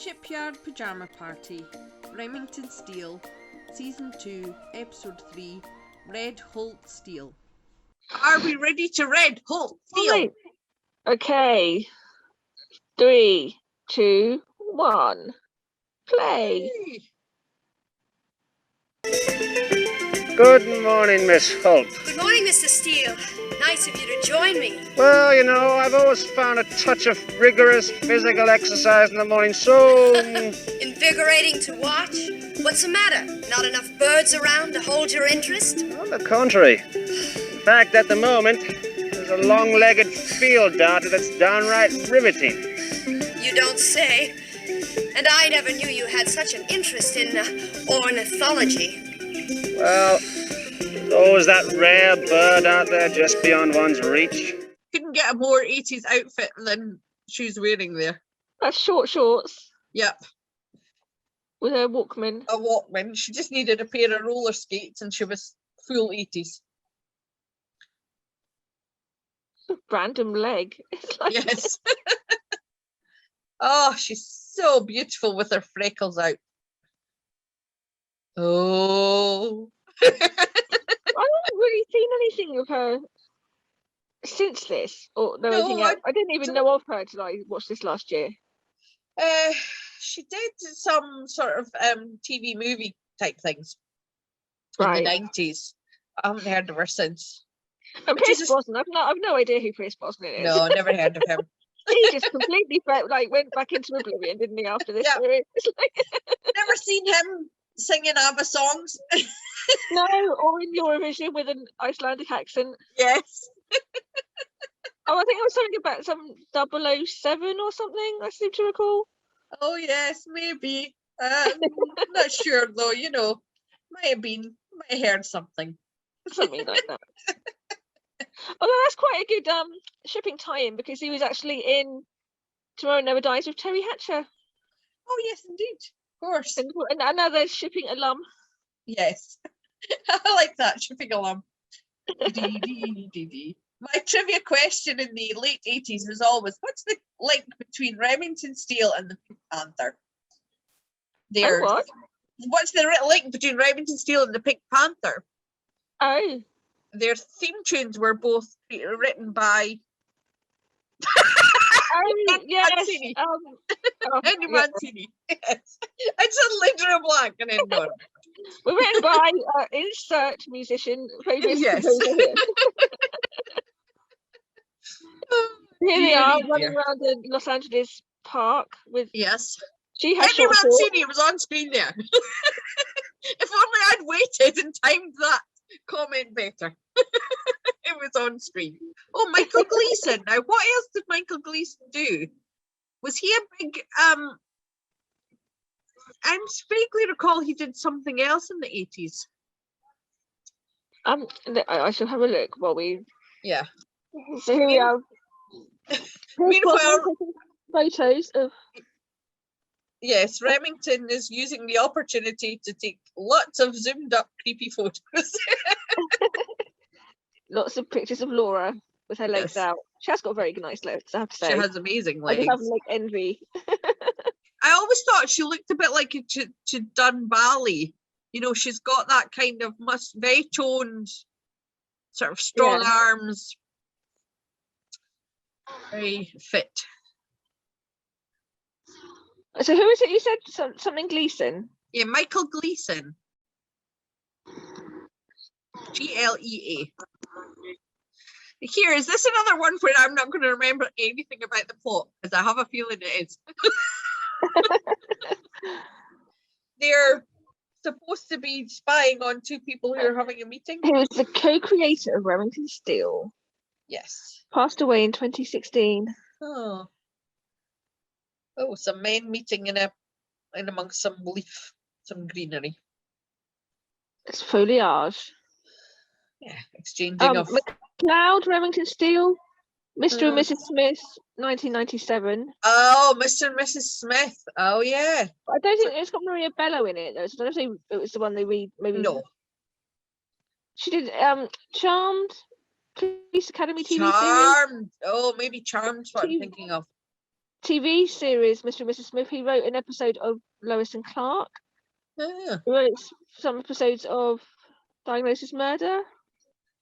Shipyard Pyjama Party, Remington Steel, Season 2, Episode 3, Red Holt Steel. Are we ready to Red Holt Steel? Right. Okay. 3, 2, 1. Play. Good morning, Miss Holt. Good morning, Mr. Steele. Nice of you to join me. Well, you know, I've always found a touch of rigorous physical exercise in the morning so... Invigorating to watch? What's the matter? Not enough birds around to hold your interest? On the contrary. In fact, at the moment, there's a long-legged field darter that's downright riveting. You don't say. And I never knew you had such an interest in ornithology. Well, there's always that rare bird out there just beyond one's reach. Couldn't get a more 80s outfit than she's wearing there. That's short shorts Yep, with her Walkman. a Walkman. She just needed a pair of roller skates and she was full 80s. Random leg. It's like Yes. Oh, she's so beautiful with her freckles out. Oh. I haven't really seen anything of her since this, or No, anything else. I didn't even don't- know of her till I watched this last year. She did some sort of TV movie type things Right. in the 90s. I haven't heard of her since. And Which Pierce is- Brosnan. I've no idea who Pierce Brosnan is. No, never heard of him. He just completely went back into oblivion, didn't he? After this, Yeah. series? It's like, Never seen him singing ABBA songs. no, or in Eurovision with an Icelandic accent. Yes. Oh, I think it was something about some 007 or something. I seem to recall. Oh, yes, maybe. Not sure though, you know. Might have heard something. Something like that. Although that's quite a good shipping tie-in because he was actually in Tomorrow Never Dies with Terry Hatcher, Oh, yes, indeed. Of course. and another shipping alum. Yes. I like that, shipping alum. Dee. My trivia question in the late 80s was always, what's the link between Remington Steele and the Pink Panther? There's, what? What's the link between Remington Steele and the Pink Panther? Oh, Their theme tunes were both written by yes. Mancini. Oh, Henry yeah. Mancini. Yes. I suddenly drew a blank and then no. We're written by insert musician famous Yes. composer here. Here they Dear, are dear. running around the Los Angeles park with. Yes. She has Henry short shorts. Mancini was on screen there. If only I'd waited and timed that comment better. It was on screen. Oh, Michael Gleason. Now, what else did Michael Gleason do? Was he a big I vaguely recall he did something else in the 80s. I shall have a look while we. Yeah. So here we are. Meanwhile, Photos of. yes, Remington is using the opportunity to take lots of zoomed up creepy photos. Lots of pictures of Laura with her legs Yes. out. She has got very nice legs, I have to She say. has amazing I do legs. have leg envy. I always thought she looked a bit like a Dun Bally. You know, she's got that kind of very toned, sort of strong arms. Very fit. So who is it you said? Something Gleason? Yeah, Michael Gleason. Glea. Here, is this another one where I'm not going to remember anything about the plot? Because I have a feeling it is. They're supposed to be spying on two people who are having a meeting. He was the co-creator of Remington Steele. Yes. Passed away in 2016. Oh. Oh, some men meeting in amongst some some greenery. It's foliage. Yeah, exchanging of. McLeod, Remington Steele, Mr. and Mrs. Smith, 1997. Oh, Mr. and Mrs. Smith. Oh yeah. I don't think it's got Maria Bello in it though. So I don't know if it was the one they read. Maybe No. She did Charmed, Police Academy TV series. Charmed. Oh, maybe Charmed. What I'm TV thinking of. TV series, Mr. and Mrs. Smith, he wrote an episode of Lois and Clark. Ah, He wrote some episodes of Diagnosis Murder.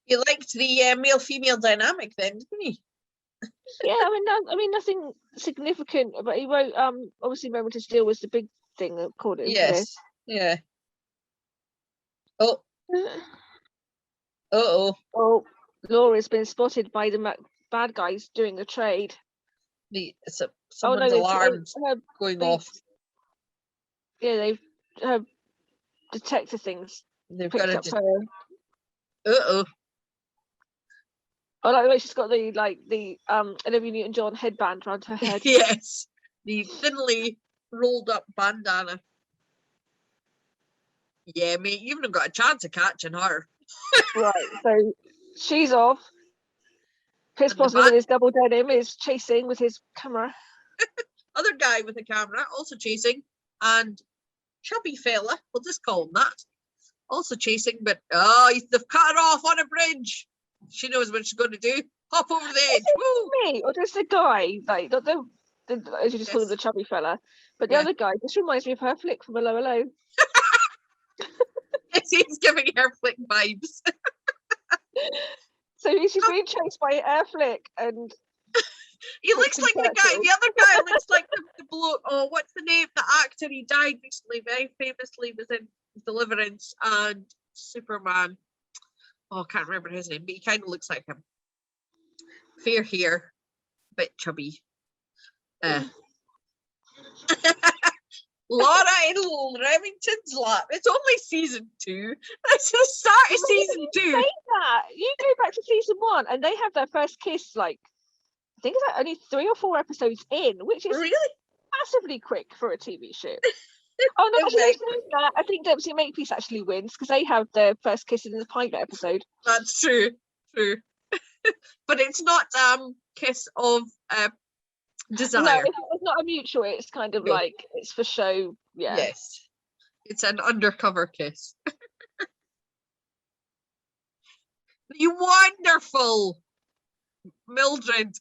he liked the male-female dynamic then, didn't he? Yeah, I mean nothing significant, but he wrote obviously Moment of Steel was the big thing that called it into Yes. Yeah. Oh, this. oh. Oh, Laura's been spotted by the bad guys doing the trade. Someone's they've- alarms her- going they- off. yeah, they've her detector things They've picked got up to. her. Uh-oh. I like the way she's got the Olivia Newton-John headband around her head. Yes. The thinly rolled up bandana. Yeah, mate, you've not got a chance of catching her. Right, so she's off. Chris And the Brosnan with his double denim is chasing with his camera. Other guy with a camera, also chasing, and chubby fella, we'll just call him that, also chasing, but they've cut her off on a bridge. She knows what she's going to do. Hop over the edge. Woo! Me or just the guy, like not the as you just call him, Yes. the chubby fella, but the Yeah. other guy just reminds me of her flick from Hello Hello. He's giving her flick vibes. So she's being chased by Air Flick, and He looks like the guy. The other guy looks like the bloke. Oh, what's the name? The actor. He died recently. Very famously was in Deliverance and Superman. Oh, I can't remember his name, but he kind of looks like him. Fair hair, bit chubby. Laura in Remington's lap. It's only season 2. It's the start of season 2. Say that you go back to season 1, and they have their first kiss like I think it's like only 3 or 4 episodes in, which is Really? massively quick for a TV show. Oh no, It's actually, very saying that, I think Dempsey and Makepeace actually wins because they have their first kiss in the pilot episode. That's true. True. But it's not kiss of desire. No, it's not a mutual. It's kind of No. like it's for show. Yeah. Yes. It's an undercover kiss. You wonderful Mildred.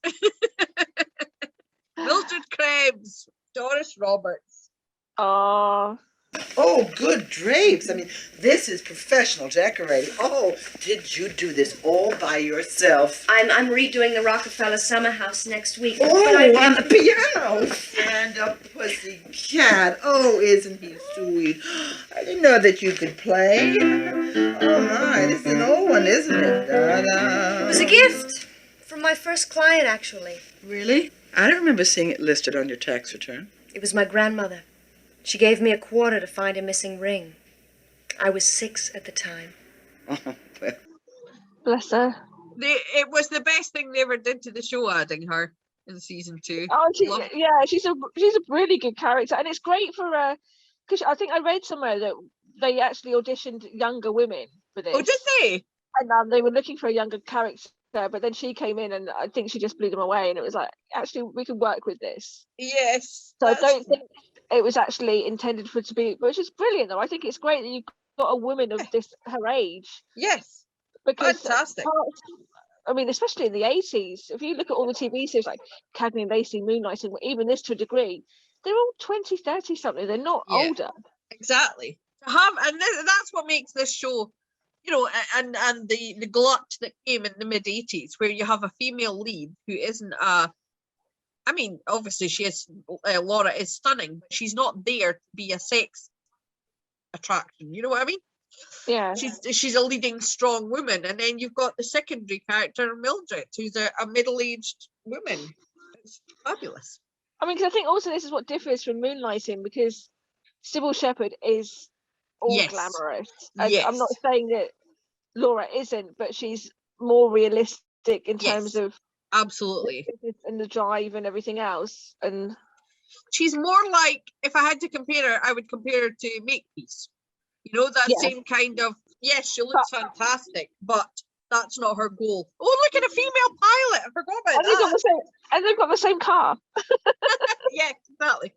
Mildred Krebs. Doris Roberts. Oh, Oh, good drapes. I mean, this is professional decorating. Oh, did you do this all by yourself? I'm redoing the Rockefeller Summer House next week. Oh, but I on the piano. Stand up, pussy cat. Oh, isn't he sweet? I didn't know that you could play. Oh, my, this is an old one, isn't it? Da-da. It was a gift from my first client, actually. Really? I don't remember seeing it listed on your tax return. It was my grandmother. She gave me a quarter to find a missing ring. I was 6 at the time. Oh, well. bless her. It was the best thing they ever did to the show, adding her in season 2. Oh, Love- she's a really good character, and it's great for because I think I read somewhere that they actually auditioned younger women for this. Oh, did they? And they were looking for a younger character, but then she came in, and I think she just blew them away. And it was like, actually, we can work with this. Yes. So I that's- don't think it was actually intended for it to be, which is brilliant though. I think it's great that you've got a woman of her age, Yes. because Fantastic. I mean, especially in the 80s, if you look at all the TV series like Cagney and Lacey, Moonlighting, even this to a degree, they're all 20, 30 something. They're not Yeah. older. Exactly. To have, and that's what makes this show, you know, and the glut that came in the mid 80s, where you have a female lead who isn't I mean, obviously she is, Laura is stunning, but she's not there to be a sex attraction. You know what I mean? Yeah. She's a leading strong woman, and then you've got the secondary character Mildred, who's a middle-aged woman. It's fabulous. I mean, because I think also this is what differs from Moonlighting, because Sybil Shepherd is all Yes. glamorous. And Yes. I'm not saying that Laura isn't, but she's more realistic in terms Yes. of Absolutely. and the drive and everything else. And She's more like, if I had to compare her, I would compare her to Makepeace. You know, that Yeah. same kind of, yes, she looks fantastic, but that's not her goal. Oh, look at a female pilot. I forgot about that. they've got the same car. Yeah, exactly.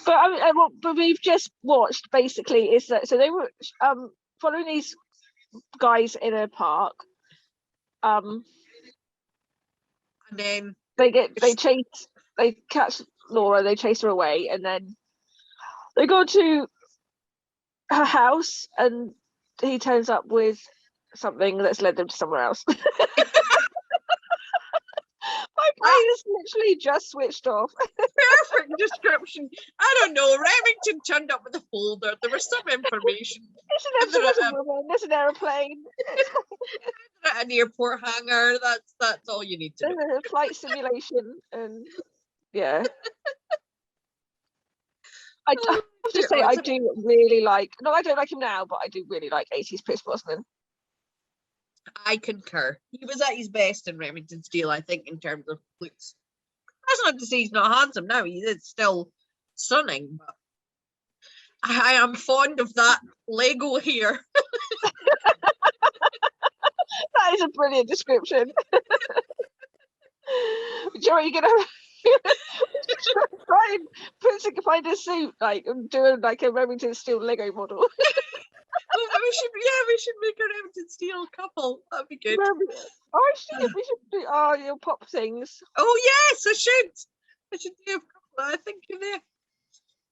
But I mean, but we've just watched basically is that so they were following these guys in a park. And then They chase they catch Laura, they chase her away, and then they go to her house, and he turns up with something that's led them to somewhere else. My brain is literally just switched off. Perfect description. I don't know. Remington turned up with a folder. There was some information. It's an Is there episode a- of woman. There's an aeroplane. At an airport hangar. That's all you need to know. There's a flight simulation, and yeah. I have to dear, say, oh, I it's a- do really like. No, I don't like him now, but I do really like 80s Pierce Brosnan. I concur. He was at his best in Remington Steele, I think, in terms of looks. That's not to say he's not handsome now. He is still stunning, but I am fond of that Lego hair. That is a brilliant description. Joe, are you gonna try and find a suit like and do like a Remington Steele Lego model? Oh, we should make a Remington Steele couple. That'd be good. Oh, we should do your pop things. Oh yes, I should do a couple. I think you're there.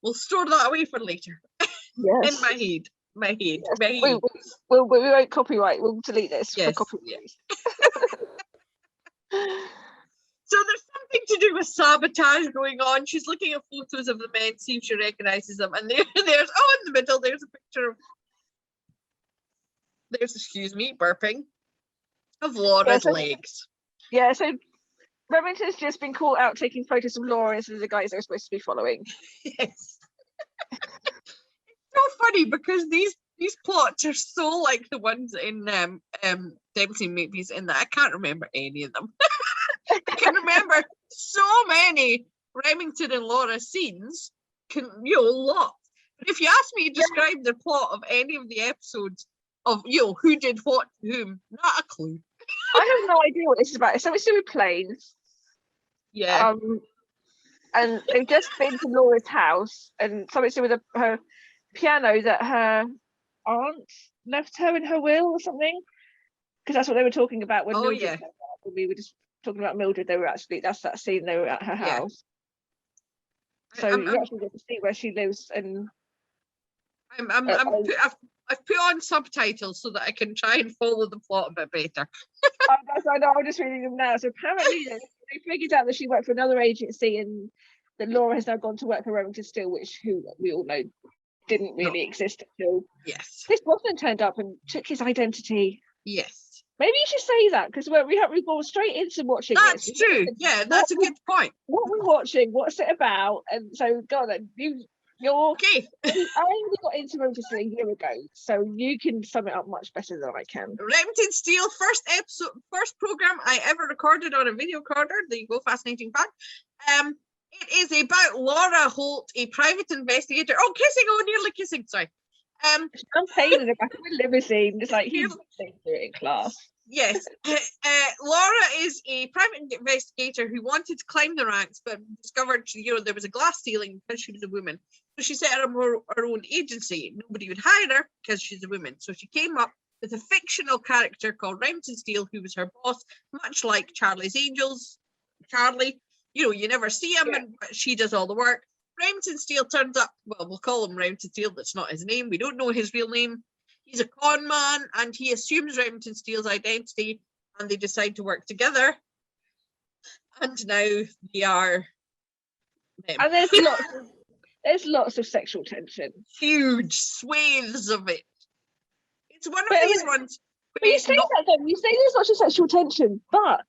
We'll store that away for later. Yes. In my head. My head. Yes. My We head. won't copyright. We'll delete this Yes, for copyright. So there's something to do with sabotage going on. She's looking at photos of the men, see if she recognizes them. And there's in the middle, there's a picture of excuse me, burping, of Laura's so- legs. Yeah, so Remington's just been caught out taking photos of Laura instead of the guys they're supposed to be following. Yes. It's so funny because these plots are so like the ones in Dempsey movies in that I can't remember any of them. I can remember so many Remington and Laura scenes, lots. But if you ask me to describe the plot of any of the episodes of who did what to whom, not a clue. I have no idea what this is about. It's something to do with planes. Yeah. And they've just been to Laura's house, and something to do with her piano that her aunt left her in her will or something. Because that's what they were talking about when Mildred yeah. came out. When we were just talking about Mildred, that's that scene, they were at her Yeah. house. So you actually get to see where she lives, and I've put on subtitles so that I can try and follow the plot a bit better. I know, I'm just reading them now. So apparently they figured out that she worked for another agency, and that Laura has now gone to work for Remington Steele, who we all know didn't really exist until Yes. Pierce Brosnan turned up and took his identity. Yes. Maybe you should say that, because we've gone straight into watching That's this. true. Yeah, that's a good point. What we're watching, what's it about? And so, go on then. You're Okay. I only got into Remington Steele a year ago, so you can sum it up much better than I can. Remington Steele, first program I ever recorded on a video recorder. There you go, fascinating fact. It is about Laura Holt, a private investigator. Oh, kissing! Oh, nearly kissing. Sorry. Champagne in the back of a limousine. It's like he's doing it in class. Yes. Laura is a private investigator who wanted to climb the ranks, but discovered there was a glass ceiling because she was a woman. So she set up her own agency. Nobody would hire her because she's a woman. So she came up with a fictional character called Remington Steele, who was her boss, much like Charlie's Angels. Charlie, you never see him, but she does all the work. Remington Steele turns up. Well, we'll call him Remington Steele. That's not his name. We don't know his real name. He's a con man, and he assumes Remington Steele's identity, and they decide to work together. And now they are them. And there's lots of sexual tension. Huge swathes of it. It's one of But these ones. But you say that though, you say there's lots of sexual tension, but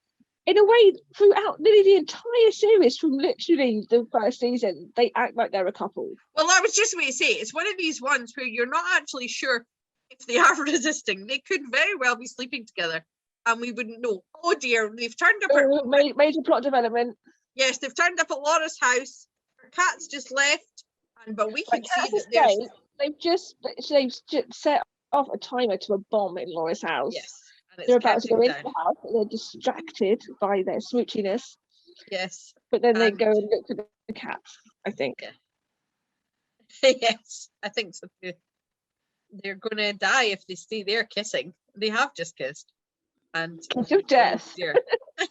in a way, throughout nearly the entire series, from literally the first season, they act like they're a couple. Well, I was just going to say, it's one of these ones where you're not actually sure if they are resisting. They could very well be sleeping together, and we wouldn't know. Oh dear, they've turned up at Major plot development. yes, they've turned up at Laura's house. Her cat's just left, but we can see that there's they've just set off a timer to a bomb in Laura's house. yes, and They're about to go counting into down. the house, but they're distracted by their smoochiness. Yes, But then they And- go and look for the cat, I think. yes, I think so too. They're gonna die if they stay there kissing. They have just kissed, and Kiss of death. dear. I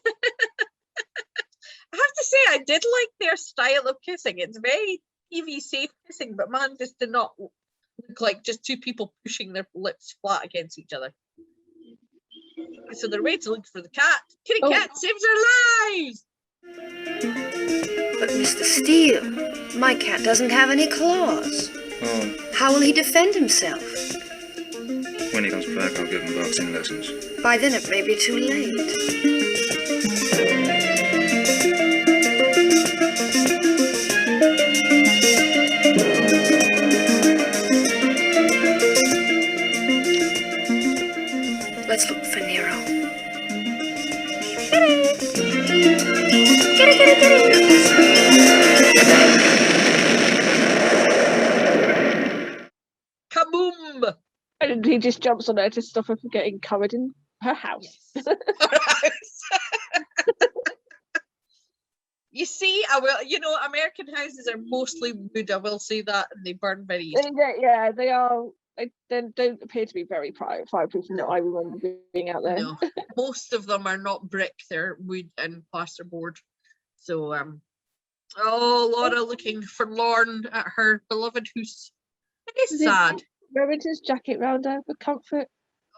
have to say I did like their style of kissing. It's very TV safe kissing, but man, this did not look like just two people pushing their lips flat against each other. So they're way to look for the cat. Kitty cat saves our lives. But Mr. Steele, my cat doesn't have any claws. Oh, How will he defend himself? when he comes back, I'll give him boxing lessons. By then it may be too late. Let's look for Nero. Kitty, kitty, kitty. Kaboom! And he just jumps on her to stop her from getting covered in her house. You see, I will. You know, American houses are mostly wood. I will say that, and they burn very easily. Yeah, they are. They don't appear to be very fireproof from what I remember being out there. No, most of them are not brick; they're wood and plasterboard. So, Laura looking forlorn at her beloved house. It is Is it- sad. Wearing his jacket round her for comfort.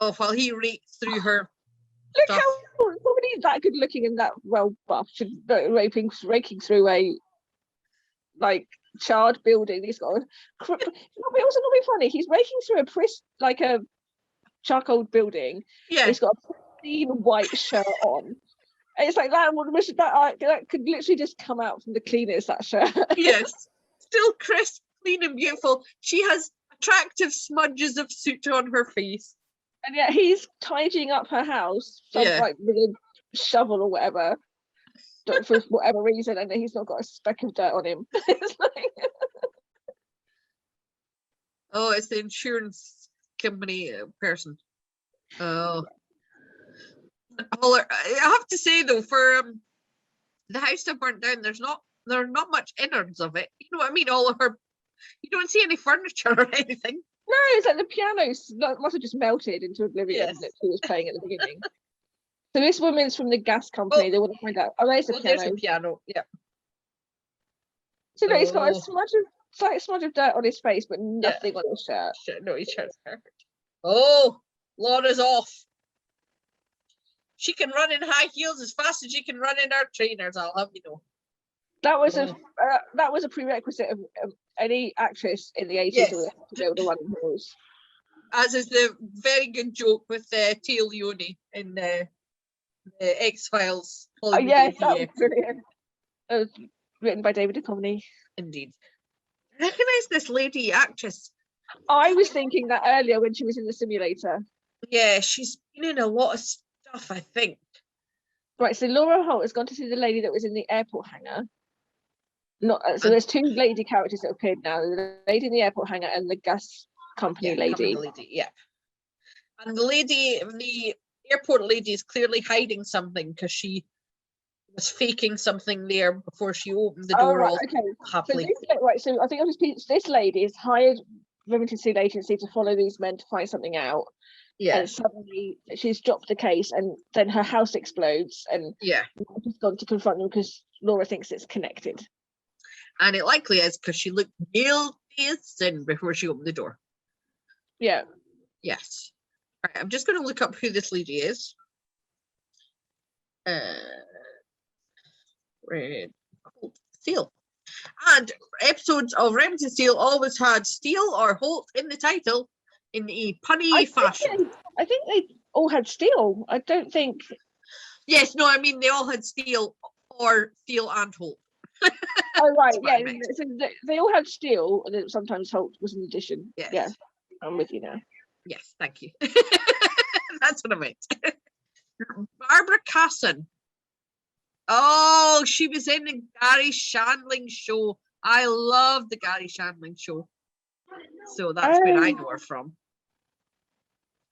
Oh, while he rakes through her Look stuff. how somebody's that good looking and that well buffed and raking through a charred building. He's got it's also not be funny. He's raking through a charcoal building. Yeah, He's got a pristine white shirt on. And it's like that could literally just come out from the cleaners, that shirt. yes. Still crisp, clean, and beautiful. She has attractive smudges of soot on her face. And yet he's tidying up her house, with a shovel or whatever, for whatever reason, and he's not got a speck of dirt on him. It's like, Oh, it's the insurance company person. Oh. I have to say though, for the house that burnt down, there's not much innards of it. You know what I mean? All of her, you don't see any furniture or anything. no, it's like the piano's must have just melted into oblivion Yes. that she was playing at the beginning. So this woman's from the gas company. They want to find out. Oh, there's the Well, piano. there's a piano. Yeah. So look, he's got a Oh. slight smudge of dirt on his face, but nothing on his shirt. Shit, no, his shirt's perfect. Oh, Laura's off. She can run in high heels as fast as she can run in her trainers. I'll have you know. That was Oh. that was a prerequisite of any actress in the 80s Yes. who would have to be able to run in heels. As is the very good joke with Tia Leone in the X-Files. Oh yeah, that Hollywood was brilliant. It was written by David Duchovny. Indeed. I recognise this lady actress. I was thinking that earlier when she was in the simulator. Yeah, she's been in a lot of stuff, I think. Right, so Laura Holt has gone to see the lady that was in the airport hangar. So there's two lady characters that appeared now: the lady in the airport hangar and the gas company Yeah, lady. company lady, yeah. And the airport lady is clearly hiding something because she was faking something there before she opened the Oh, door right, all okay. So happily. so I think this lady has hired Remington Seal agency to follow these men to find something out. Yeah, And suddenly she's dropped the case, and then her house explodes, and yeah. she's gone to confront them because Laura thinks it's connected. And it likely is because she looked guilty as sin before she opened the door. Yeah. Yes. All right, I'm just going to look up who this lady is. Red Holt Steele. And episodes of Remington Steele always had Steele or Holt in the title in a punny fashion. I think they all had steel. I don't think. Yes, no, I mean they all had Steele or Steele and Holt. Oh right, That's what I yeah. meant. So they all had steel, and then sometimes Holt was an addition. Yes. Yeah, I'm with you now. Yes, thank you. That's what I meant. Barbara Casson. Oh, she was in the Gary Shandling show. I love the Gary Shandling show. So that's where I know her from.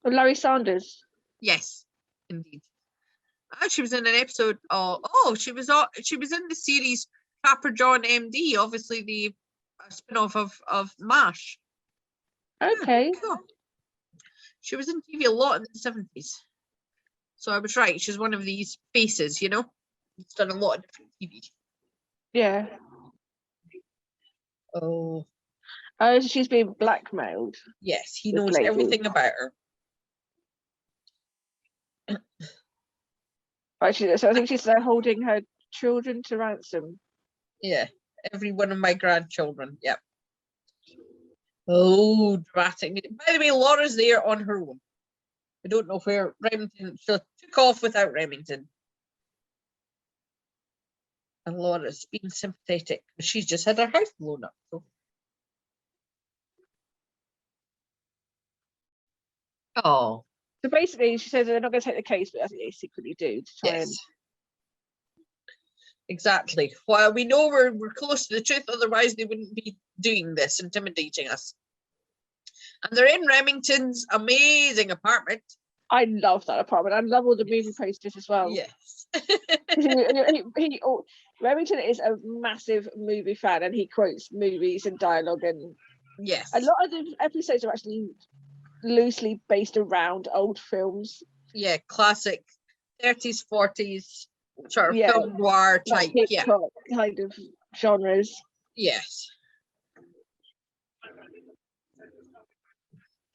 Well, Larry Sanders. Yes, indeed. And she was in an episode. She was in the series Trapper John MD. Obviously, the spin-off of MASH. Okay. Cool. She was in TV a lot in the 70s. So I was right. She's one of these faces, you know. She's done a lot of different TV. Yeah. Oh, Oh, so she's being blackmailed. yes, he This knows lady. everything about her. Right, so I think she's holding her children to ransom. Yeah, every one of my grandchildren. Yep. Oh, dramatic. By the way, Laura's there on her own. I don't know where Remington, she took off without Remington. And Laura's being sympathetic because she's just had her house blown up. So. Oh, So basically, she says they're not going to take the case, but I think they secretly do to try yes. Exactly. Well, we know we're close to the truth, otherwise they wouldn't be doing this, intimidating us. And they're in Remington's amazing apartment. I love that apartment. I love all the movie posters as well. Yes. Remington is a massive movie fan, and he quotes movies and dialogue, and Yes. a lot of the episodes are actually loosely based around old films. Yeah, classic 30s, 40s sort of Yeah, film noir like type. Yeah. Hitchcock kind of genres. Yes.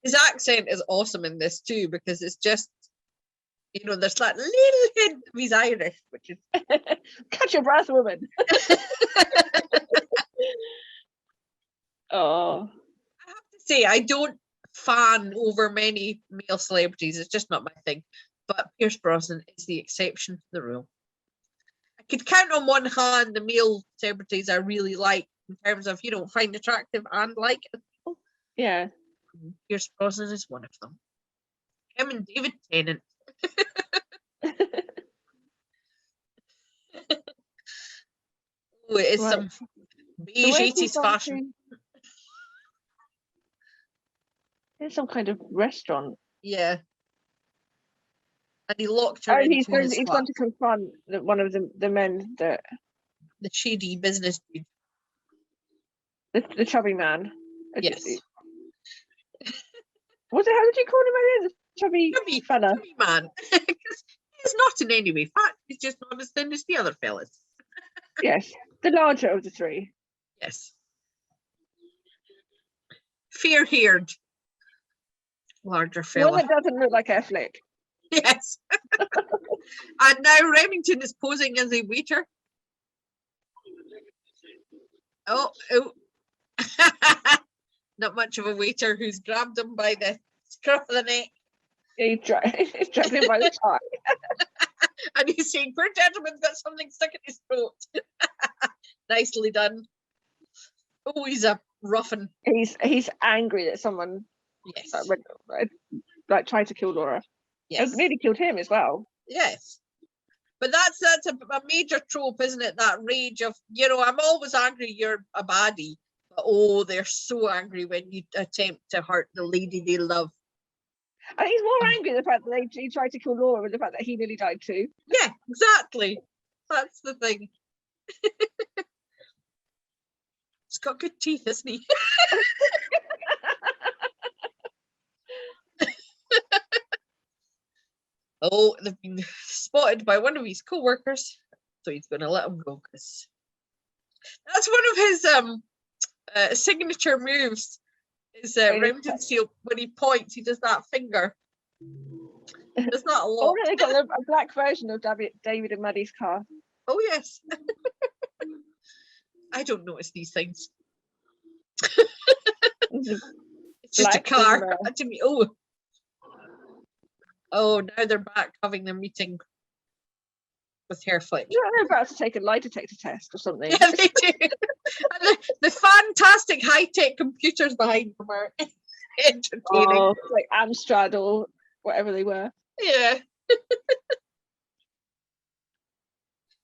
His accent is awesome in this too, because it's just, you know, there's that little hint of he's Irish, which is Catch your breath, woman. Oh, I have to say, I don't fan over many male celebrities. It's just not my thing. But Pierce Brosnan is the exception to the rule. I could count on one hand the male celebrities I really like in terms of, you know, find attractive and like. yeah. Pierce Brosnan is one of them. Him and David Tennant. Oh, it is Right. some So beige where's he 80s gone fashion. to? There's some kind of restaurant. Yeah. And he locked her Oh, into he's his gone flat. to confront one of the men that The shady business dude. the chubby man. Yes. Was it? How did you call him earlier? The chubby fella. Chubby man. Because he's not in any way fat. He's just not as thin as the other fellas. Yes, the larger of the three. Yes. Fair-haired. Larger The one fella. that doesn't look like Affleck. Yes. And now Remington is posing as a waiter. Oh. Not much of a waiter who's grabbed him by the scruff of the neck. He's dragged him by the tie. And he's saying, poor gentleman's got something stuck in his throat. Nicely done. Oh, he's a roughen. He's angry that someone Yes. like tried to kill Laura. Yes. It nearly killed him as well. Yes. But that's a major trope, isn't it? That rage of, you know, I'm always angry you're a baddie. But oh, they're so angry when you attempt to hurt the lady they love. And he's more angry at the fact that he tried to kill Laura and the fact that he nearly died too. Yeah, exactly. That's the thing. He's got good teeth, isn't he? Oh, they've been spotted by one of his co-workers, so he's going to let him go because that's one of his signature moves. Is Remington Steele, when he points, he does that finger. There's not a lot. Oh, they got a black version of David and Maddie's car. Oh yes. I don't notice these things. It's just a Black car. and, To me, oh, now they're back having their meeting with Hair Flick. They're about to take a lie detector test or something. Yeah, they do. And the fantastic high-tech computers behind them are entertaining. Oh, like Amstrad or whatever they were. Yeah.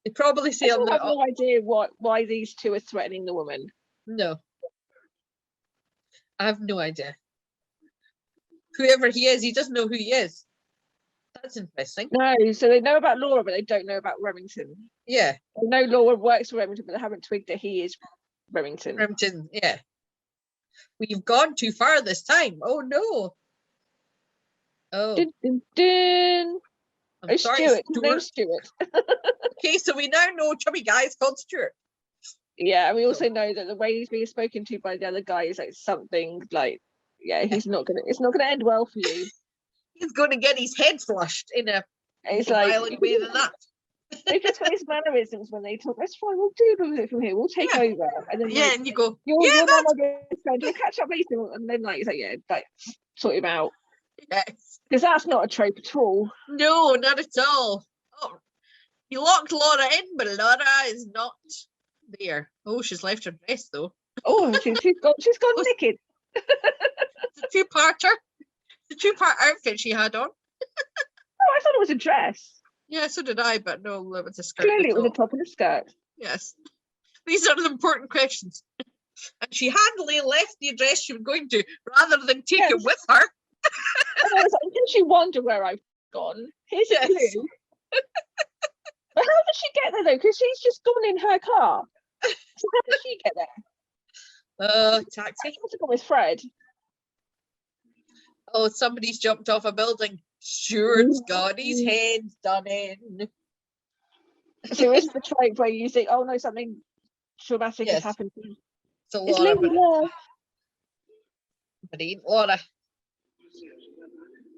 They probably say I on still have the no idea why these two are threatening the woman. no. I have no idea. Whoever he is, he doesn't know who he is. That's interesting. No, so they know about Laura, but they don't know about Remington. Yeah, They know Laura works for Remington, but they haven't twigged that he is Remington. Remington, yeah. We've gone too far this time. Oh no. Oh, Dun, dun, dun. I'm Oh, sorry, Stuart. His Stuart. name's Stuart. Okay, so we now know chubby guy is called Stuart. Yeah, and we also know that the way he's being spoken to by the other guy is like something like, yeah, it's not gonna end well for you. He's going to get his head flushed in a It's more like violent way than that. they've just got these mannerisms when they talk. That's fine, we'll deal with it from here. We'll take Yeah. over, and then Yeah, like, and you go, you're not my good friend. We'll catch up later, and then like it's like yeah, like sort him out yes. because that's not a trope at all. No, not at all. Oh, he locked Laura in, but Laura is not there. Oh, she's left her dress though. Oh, she's gone naked. It's a two-parter. The two-part outfit she had on. Oh, I thought it was a dress. Yeah, so did I, but no, it was a skirt. Clearly, it was a top. top and a skirt. Yes. These are the important questions. And she handily left the address she was going to rather than take it Yes. with her. And I was like, didn't she wonder where I've gone? Here's Yes. a clue. But how did she get there though? Because she's just gone in her car. So how did she get there? Taxi. She must have gone with Fred. Oh, somebody's jumped off a building. Stuart's got his head done in. So it's the trope where you think, oh no, something traumatic Yes. has happened. So It's Laura, Lady but, Love. but he ain't Laura.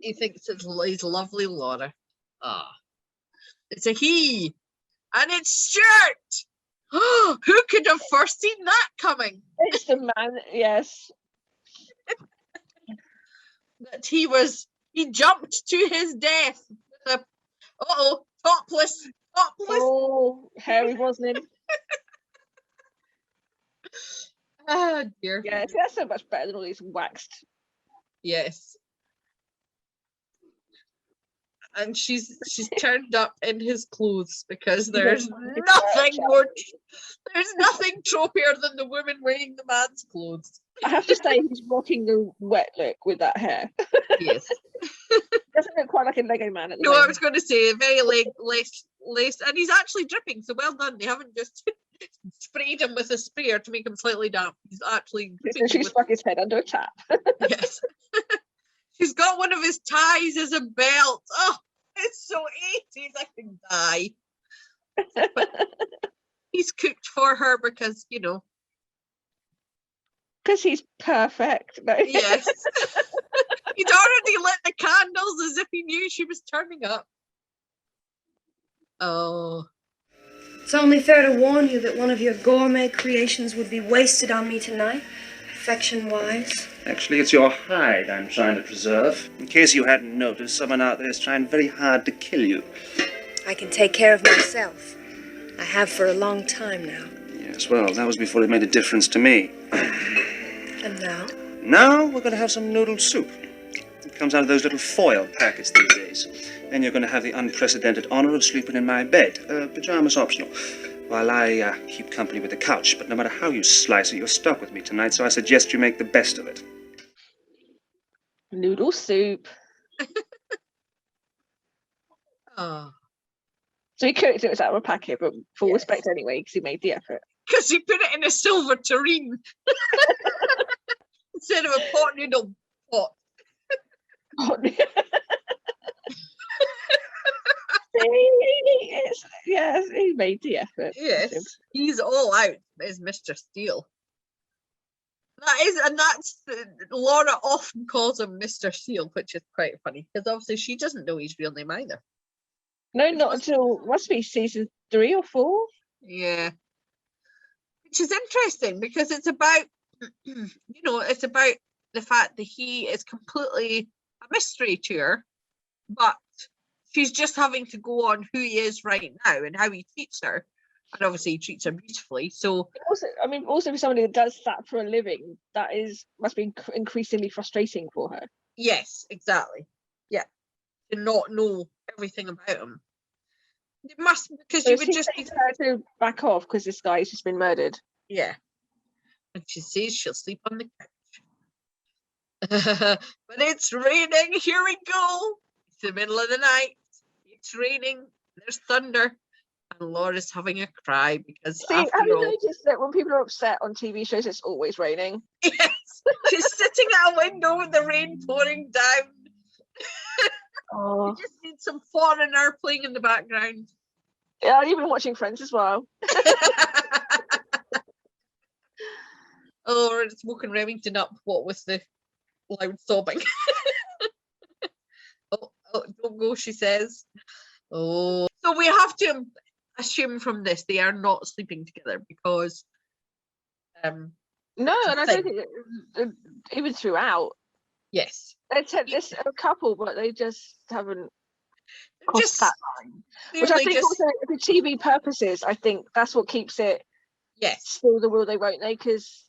He thinks he's lovely Laura. Ah, it's a he, and it's Stuart. Oh, who could have foreseen that coming? It's the man, yes. That he jumped to his death with a topless. Oh, hairy wasn't it? Ah dear. Yeah, see, that's so much better than all these waxed. Yes. And she's turned up in his clothes because there's nothing more. There's nothing tropier than the woman wearing the man's clothes. I have to say, he's rocking the wet look with that hair. Yes. Doesn't look quite like a Lego man at the No, I moment. was going to say very lace, and he's actually dripping. So well done. They haven't just sprayed him with a sprayer to make him slightly damp. He's actually So dripping she with- stuck his head under a tap. Yes. She's got one of his ties as a belt. Oh, it's so 80s. I can die. But he's cooked for her because, you know, Because he's perfect. No. yes. He'd already lit the candles as if he knew she was turning up. Oh, It's only fair to warn you that one of your gourmet creations would be wasted on me tonight, affection-wise. Actually, it's your hide I'm trying to preserve. In case you hadn't noticed, someone out there is trying very hard to kill you. I can take care of myself. I have for a long time now. Yes, well, that was before it made a difference to me. And now? Now we're going to have some noodle soup. It comes out of those little foil packets these days. And you're going to have the unprecedented honor of sleeping in my bed, pajamas optional, while I keep company with the couch. But no matter how you slice it, you're stuck with me tonight, so I suggest you make the best of it. Noodle soup. oh. So he cooked it, was out of a packet, but full Yes. respect anyway, because he made the effort. Because he put it in a silver tureen instead of a pot noodle pot. Yes, he made the effort. Yes, he's all out, is Mr. Steele. That is, and Laura often calls him Mr. Steele, which is quite funny because obviously she doesn't know his real name either. No, not until must be season 3 or 4. Yeah, which is interesting because it's about, it's about the fact that he is completely a mystery to her, but she's just having to go on who he is right now and how he treats her, and obviously he treats her beautifully. So Also for somebody that does that for a living, that must be increasingly frustrating for her. yes, exactly, yeah, to not know everything about him. It must, because So you she would just takes her to back off because this guy's just been murdered. yeah. And she says she'll sleep on the couch. But it's raining. Here we go. It's the middle of the night. It's raining. There's thunder. And Laura's having a cry because See, have after you all, noticed that when people are upset on TV shows, it's always raining? yes, she's sitting at a window with the rain pouring down. Oh, You just need some foreigner playing in the background. yeah, I've been watching Friends as well. Oh, it's woken Remington up, what with the loud sobbing. Oh, don't go, she says. Oh, so we have to assume from this they are not sleeping together because No, it's a and I thing. don't think even throughout Yes. they said this a couple, but they just haven't crossed Just that line. Which I clearly think just also for TV purposes, I think that's what keeps it yes. still the will they won't they, because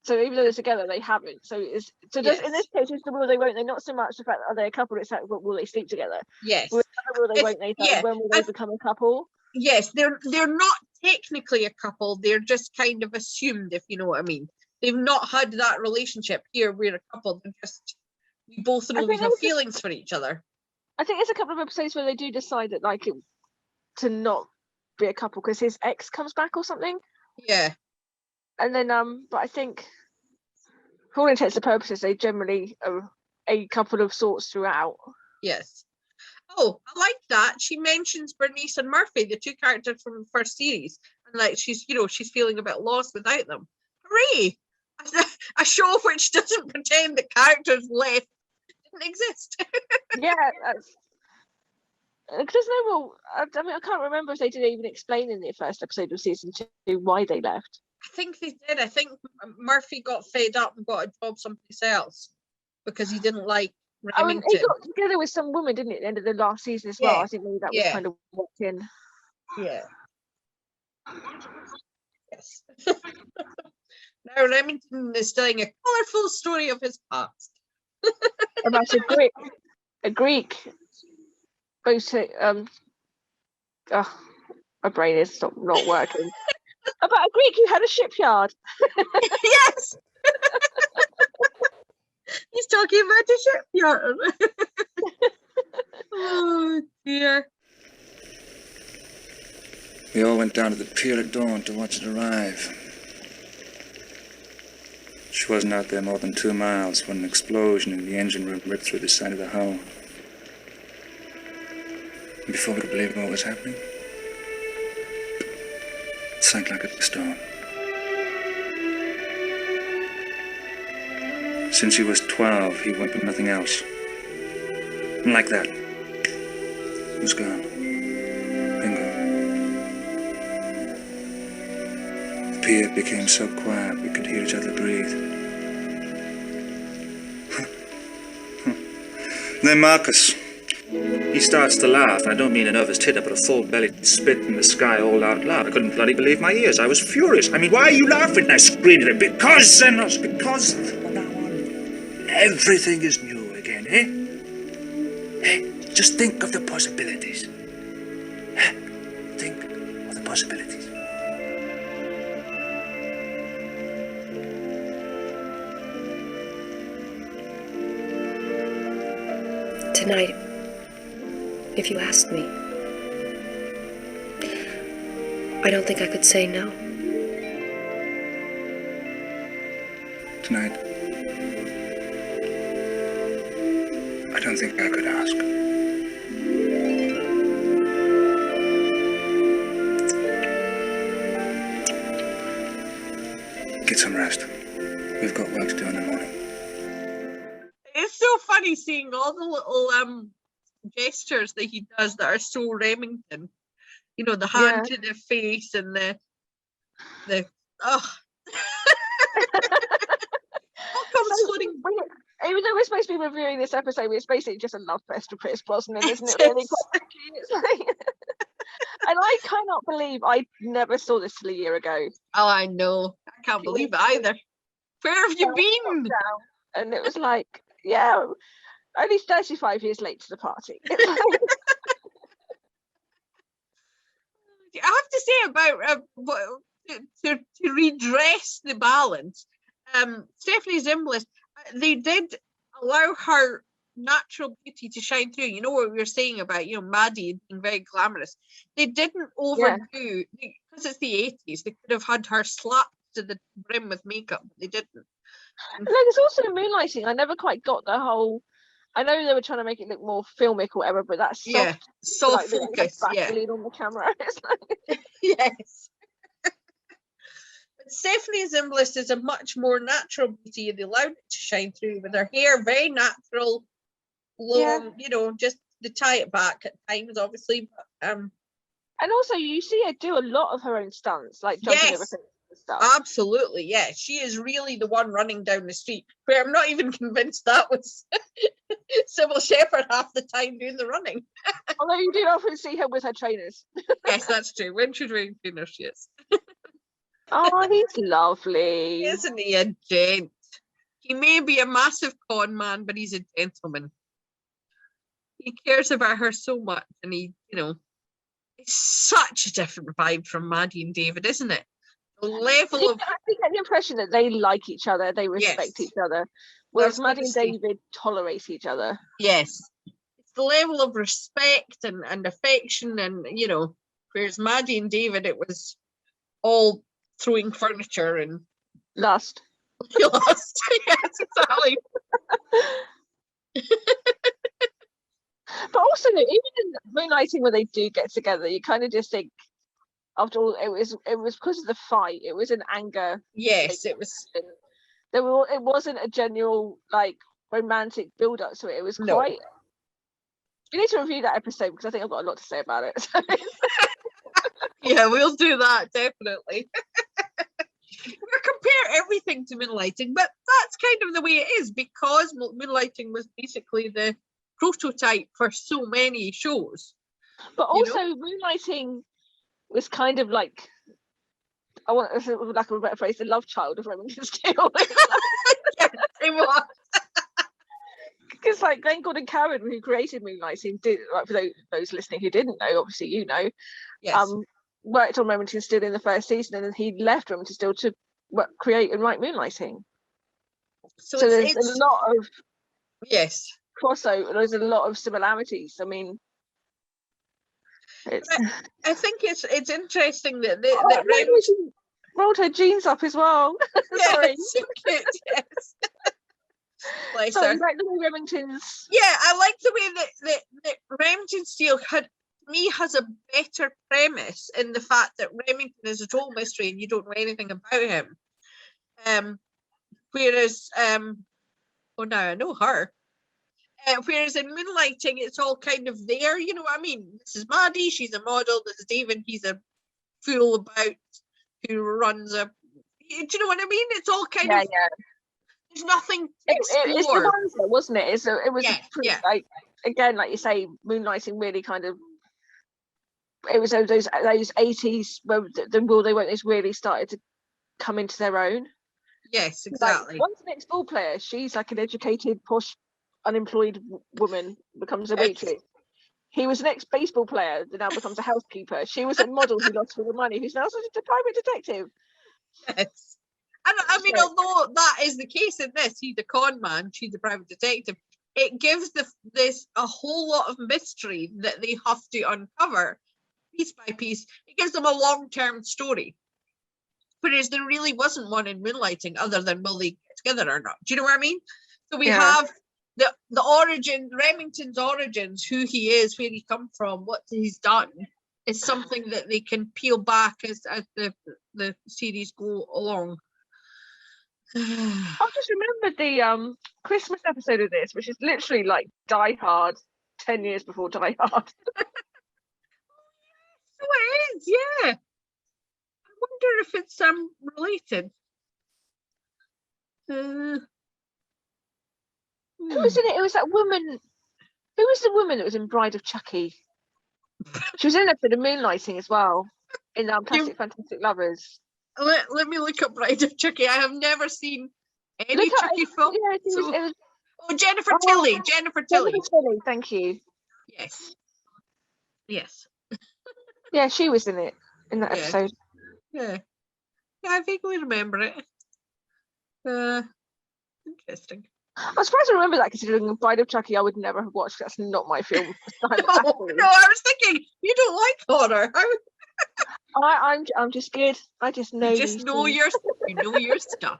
so even though they're together, they haven't. So it's so just in this Yes. case, it's the will they won't they, not so much the fact that are they a couple, it's like, well, will they sleep together? Yes. With the will they It's, won't they, yeah. when will they I- become a couple? Yes, they're not technically a couple, they're just kind of assumed, if you know what I mean. They've not had that relationship. Here we're a couple, they're just we both know we think have there's a- feelings for each other. I think there's a couple of episodes where they do decide that like to not be a couple because his ex comes back or something. Yeah. And then but I think for all intents and purposes they generally are a couple of sorts throughout. Yes. Oh, I like that. She mentions Bernice and Murphy, the two characters from the first series, and like she's feeling a bit lost without them. Hooray! A show which doesn't pretend the characters left didn't exist. Yeah, that's because no, well, I mean, I can't remember if they did even explain in the first episode of season 2 why they left. I think they did. I think Murphy got fed up and got a job someplace else because he didn't like Oh, and Remington. he got together with some woman, didn't he, at the end of the last season as well? Yeah, I think maybe that was yeah. kind of walked in. Yeah. Yes. Now Remington is telling a colourful story of his past. About a Greek both my brain is not working. About a Greek who had a shipyard. Yes. He's talking about the shipyard. Oh dear. We all went down to the pier at dawn to watch it arrive. She wasn't out there more than 2 miles when an explosion in the engine room ripped through the side of the hull. And before we could believe what was happening, it sank like a stone. Since he was 12, he went with nothing else. And like that, he was gone. Bingo. The pier became so quiet we could hear each other breathe. Then Marcus, he starts to laugh. I don't mean a nervous titter, but a full-bellied spit in the sky all out loud. I couldn't bloody believe my ears. I was furious. I mean, why are you laughing? And I screamed at him, because, Zenos, because from now on, everything is new again, eh? Hey, just think of the possibilities. Think of the possibilities. Tonight, if you asked me, I don't think I could say no. Tonight, I don't think I could ask. Get some rest. We've got work to do in the morning. It's so funny seeing all the little gestures that he does that are so Remington. You know, the hand to the face and the oh. What comes floating? Even though we're supposed to be reviewing this episode, it's basically just a love fest for Pierce Brosnan, isn't it? Really? It's like, and I cannot believe I never saw this till a year ago. Oh, I know. I can't believe it either. Where have you been? And it was like, yeah, only 35 years late to the party. I have to say about to redress the balance. Stephanie Zimbalist, they did allow her natural beauty to shine through. You know what we were saying about, you know, Maddie being very glamorous. They didn't overdo because it's the 80s. They could have had her slapped to the brim with makeup, but they didn't. And then there's also the moonlighting. I never quite got the whole. I know they were trying to make it look more filmic or whatever, but that's soft like, focus. on the camera. It's like... Yes. Stephanie Zimbalist is a much more natural beauty. They allowed it to shine through with her hair, very natural, long, just they tie it back at times, obviously. But And also, you see her do a lot of her own stunts, like jumping over yes, things and stuff. absolutely, yeah. She is really the one running down the street. Where I'm not even convinced that was Sybil Shepherd half the time doing the running. Although you do often see her with her trainers. Yes, that's true. When she's wearing trainers, she is. Oh, he's lovely. Isn't he a gent? He may be a massive con man, but he's a gentleman. He cares about her so much, and he, it's such a different vibe from Maddie and David, isn't it? The level of I get the impression that they like each other, they respect Yes. each other, whereas That's what Maddie I and see. David tolerate each other. yes, it's the level of respect and affection, and whereas Maddie and David, it was all throwing furniture and Lust. lust. Yes, exactly. But also, even in Moonlighting, when they do get together, you kind of just think, after all, it was because of the fight. It was an anger. Yes, it was. It wasn't a genuine romantic build up to it. It was No. quite. You need to review that episode because I think I've got a lot to say about it. Yeah, we'll do that definitely. We'll compare everything to Moonlighting, but that's kind of the way it is because Moonlighting was basically the prototype for so many shows. But You also, Moonlighting was kind of like, I want, for lack of a better phrase, the love child of Remington Steele. Yes, it was. Because Glenn Gordon Cameron, who created Moonlighting, did, for those listening who didn't know, obviously you know, Yes. worked on Remington Steele in the first season, and then he left Remington Steele to create and write Moonlighting. So there's a lot of yes. crossover. There's a lot of similarities. I mean, it's I think it's interesting that Remington rolled her jeans up as well. Sorry. so cute, yes. Bless So her. you like the way Remington's. Yeah, I like the way that Remington Steele has a better premise in the fact that Remington is a total mystery and you don't know anything about him. Whereas oh now I know her. Whereas in Moonlighting, it's all kind of there, you know what I mean? This is Maddie, she's a model. This is David, he's a fool about who runs a. Do you know what I mean? It's all kind of. Yeah. There's nothing to It's the explore. ones there, wasn't it? It was Yeah, pretty, yeah. again, like you say, Moonlighting really kind of. It was those 80s where the Will They Won't They's really started to come into their own. Yes, exactly. Once an ex-ball player, she's like an educated, posh, unemployed woman, becomes a Yes. waitress. He was an ex-baseball player that now becomes a housekeeper. She was a model who lost all the money, who's now such a private detective. Yes. And I mean, So- although that is the case in this, he's a con man, she's a private detective. It gives this a whole lot of mystery that they have to uncover piece by piece. It gives them a long-term story. Whereas there really wasn't one in Moonlighting other than will they get together or not. Do you know what I mean? So we Yeah. have the origin, Remington's origins, who he is, where he come from, what he's done, is something that they can peel back as the series go along. I've just remembered the Christmas episode of this, which is literally like Die Hard 10 years before Die Hard. Oh, it is, yeah. I wonder if it's related. Who was in it? It was that woman. Who was the woman that was in Bride of Chucky? She was in it for the Moonlighting as well, in Plastic Fantastic Lovers. Let me look up Bride of Chucky. I have never seen any Look at- Chucky film. Yeah, it was, so- it was Oh, Jennifer Oh, Tilly. Jennifer Tilly. Jennifer Tilly, thank you. Yes. Yes. Yeah, she was in it in that Yeah. episode. Yeah. Yeah, I vaguely remember it. Interesting. I'm surprised I remember that, considering Bride of Chucky I would never have watched. That's not my film style at No, all. no, I was thinking you don't like horror. I'm just good. I just know. You just these know things. your stuff.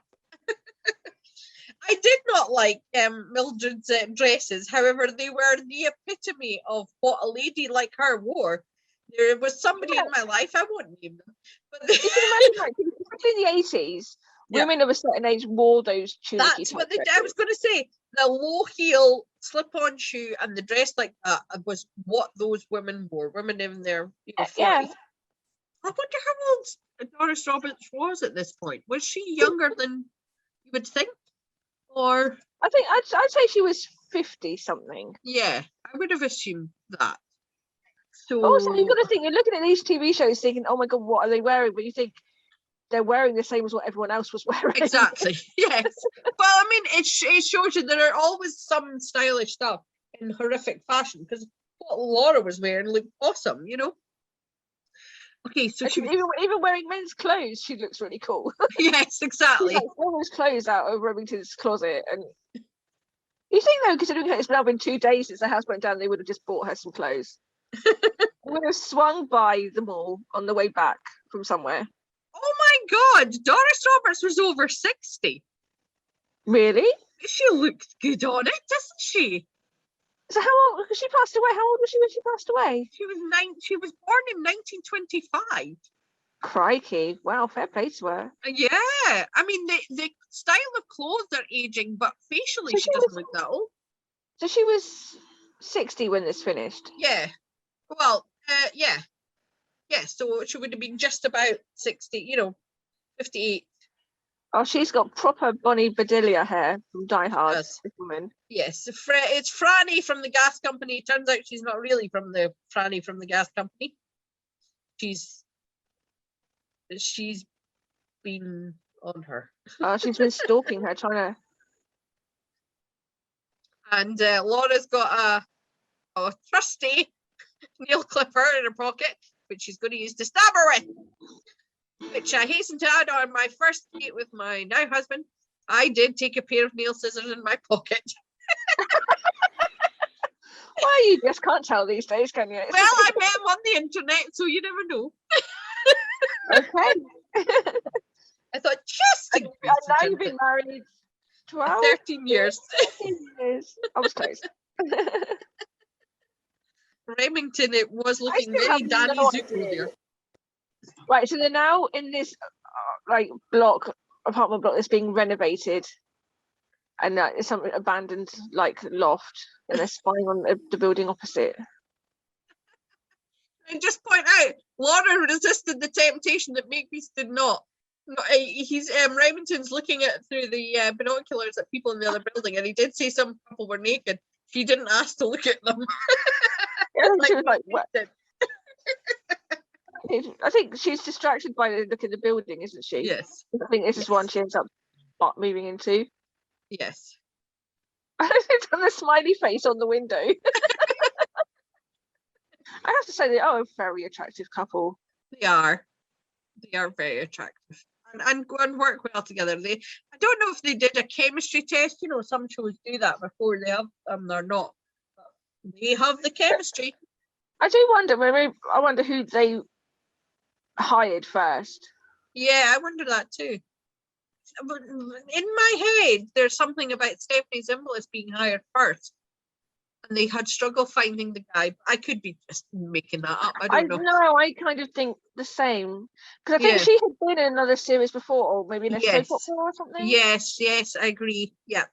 I did not like Mildred's dresses. However, they were the epitome of what a lady like her wore. There was somebody in Yeah. my life, I won't name them, but You can imagine, like, especially in the 80s, Yeah. women of a certain age wore those tunicky that's type what they did. I dresses. was going to say the low heel slip-on shoe and the dress like that was what those women wore. Women in their 40s. Yeah. I wonder how old Doris Roberts was at this point. Was she younger than you would think? Or I think I'd say she was 50 something. yeah, I would have assumed that. So But also, you've got to think, you're looking at these TV shows thinking, oh my God, what are they wearing? But you think they're wearing the same as what everyone else was wearing. exactly, yes. Well, I mean, it shows you there are always some stylish stuff in horrific fashion because what Laura was wearing looked awesome, you know. Okay, so And she she's was, even wearing men's clothes, she looks really cool. yes, She's exactly. like all those clothes out of Remington's closet. And you think, though, considering it's now been 2 days since the house burnt down, they would have just bought her some clothes. Would have swung by the mall on the way back from somewhere. Oh my God, Doris Roberts was over 60. Really? She looks good on it, doesn't she? So how old? Because she passed away. How old was she when she passed away? She was She was born in 1925. Crikey! Wow, fair play to her. Yeah, I mean the style of clothes are aging, but facially So she she doesn't was- look that old. So she was 60 when this finished. Yeah. Well, yeah. Yeah, so she would have been just about 60, you know, 58. Oh, she's got proper Bonnie Bedelia hair from Die Hard. Yes. This woman. Yes, it's Franny from the gas company. Turns out she's not really from the Franny from the gas company. She's been on her. She's been stalking her, trying to. And Laura's got a trusty nail clipper in her pocket, which she's going to use to stab her with. Which I hasten to add, on my first date with my now husband, I did take a pair of nail scissors in my pocket. Well, you just can't tell these days, can you? Well, I met him on the internet, so you never know. Okay. I thought, just in And case, now it you've turned been married 12 out 13 years. 13 years. I was close. Remington, it was looking still very have Danny no Zuko idea. here. Right, so they're now in this like apartment block that's being renovated, and it's some abandoned like loft, and they're spying on the building opposite. And just point out, Laura resisted the temptation that Makepeace did not. He's Remington's looking at through the binoculars at people in the other building, and he did say some people were naked. She didn't ask to look at them. And she was like, Makepeace did. I think she's distracted by the look at the building, isn't she? Yes, I think this is one she ends up moving into. yes. It's on the smiley face on the window. I have to say they are a very attractive couple. They are. They are very attractive and work well together. I don't know if they did a chemistry test. You know, some shows do that before they have them. They're not. But they have the chemistry. I do wonder. I wonder who they hired first. Yeah, I wonder that too. But in my head, there's something about Stephanie Zimbalist being hired first, and they had struggle finding the guy. I could be just making that up. I don't know. No, I kind of think the same because I think Yeah. she had been in another series before, or maybe in a Yes. soap opera or something. Yes, yes, I agree. Yeah.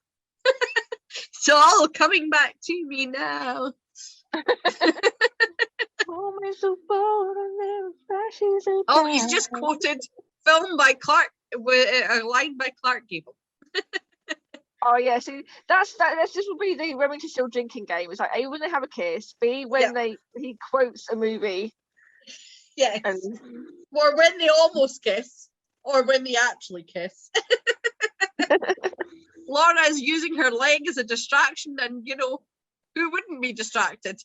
It's all coming back to me now. Oh, he's just quoted film by Clark, with a line by Clark Gable. Oh yeah, see that's this will be the Remington still drinking game. It's like A, when they have a kiss, B, when he quotes a movie, Yes. and Or when they almost kiss, or when they actually kiss. Laura's using her leg as a distraction, and you know, who wouldn't be distracted?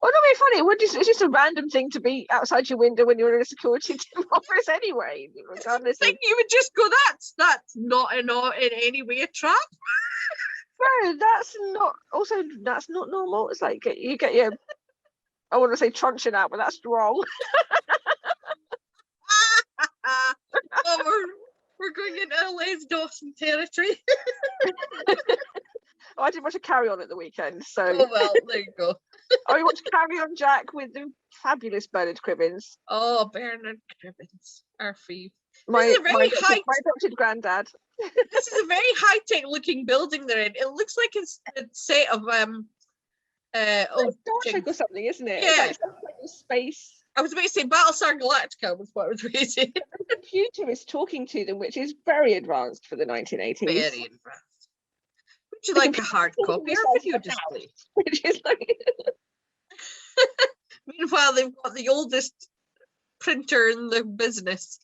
well, that'd be funny. It's just a random thing to be outside your window when you're in a security office anyway, regardless I of. think you would just go, that's not in any way a trap. No, that's not normal. It's like you get your, I want to say truncheon out, but that's wrong. Oh, we're going into Les Dawson territory. I did watch a Carry On at the weekend, so Oh well, there you go. Oh, we watched Carry On Jack with the fabulous Bernard Cribbins. Oh, Bernard Cribbins, our fave. My, is a very high- my adopted granddad. This is a very high-tech looking building they're in. It looks like it's a set of Star Trek or something, isn't it? Yeah. It's like some kind of space. I was about to say Battlestar Galactica was what I was reading. The computer is talking to them, which is very advanced for the 1980s. Very advanced. Would you like a hard copy or a video display? Which is like Meanwhile, they've got the oldest printer in the business.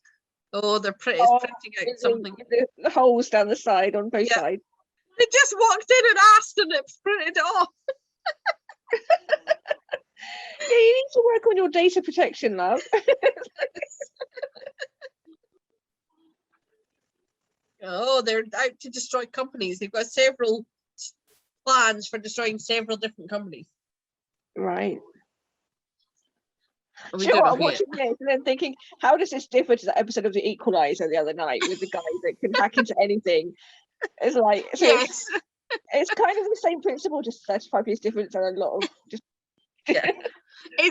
Oh, they're printing out something. the holes down the side on both Yeah. sides. They just walked in and asked, and it's printed off. Yeah, you need to work on your data protection, love. Oh, they're out to destroy companies. They've got several plans for destroying several different companies. Right. And Do we you know don't what? I'm know who watching this and then thinking, how does this differ to that episode of The Equalizer the other night with the guy that can hack into anything? It's like, so yet. Yes. it's kind of the same principle, just 35 years difference and a lot of just. Yeah.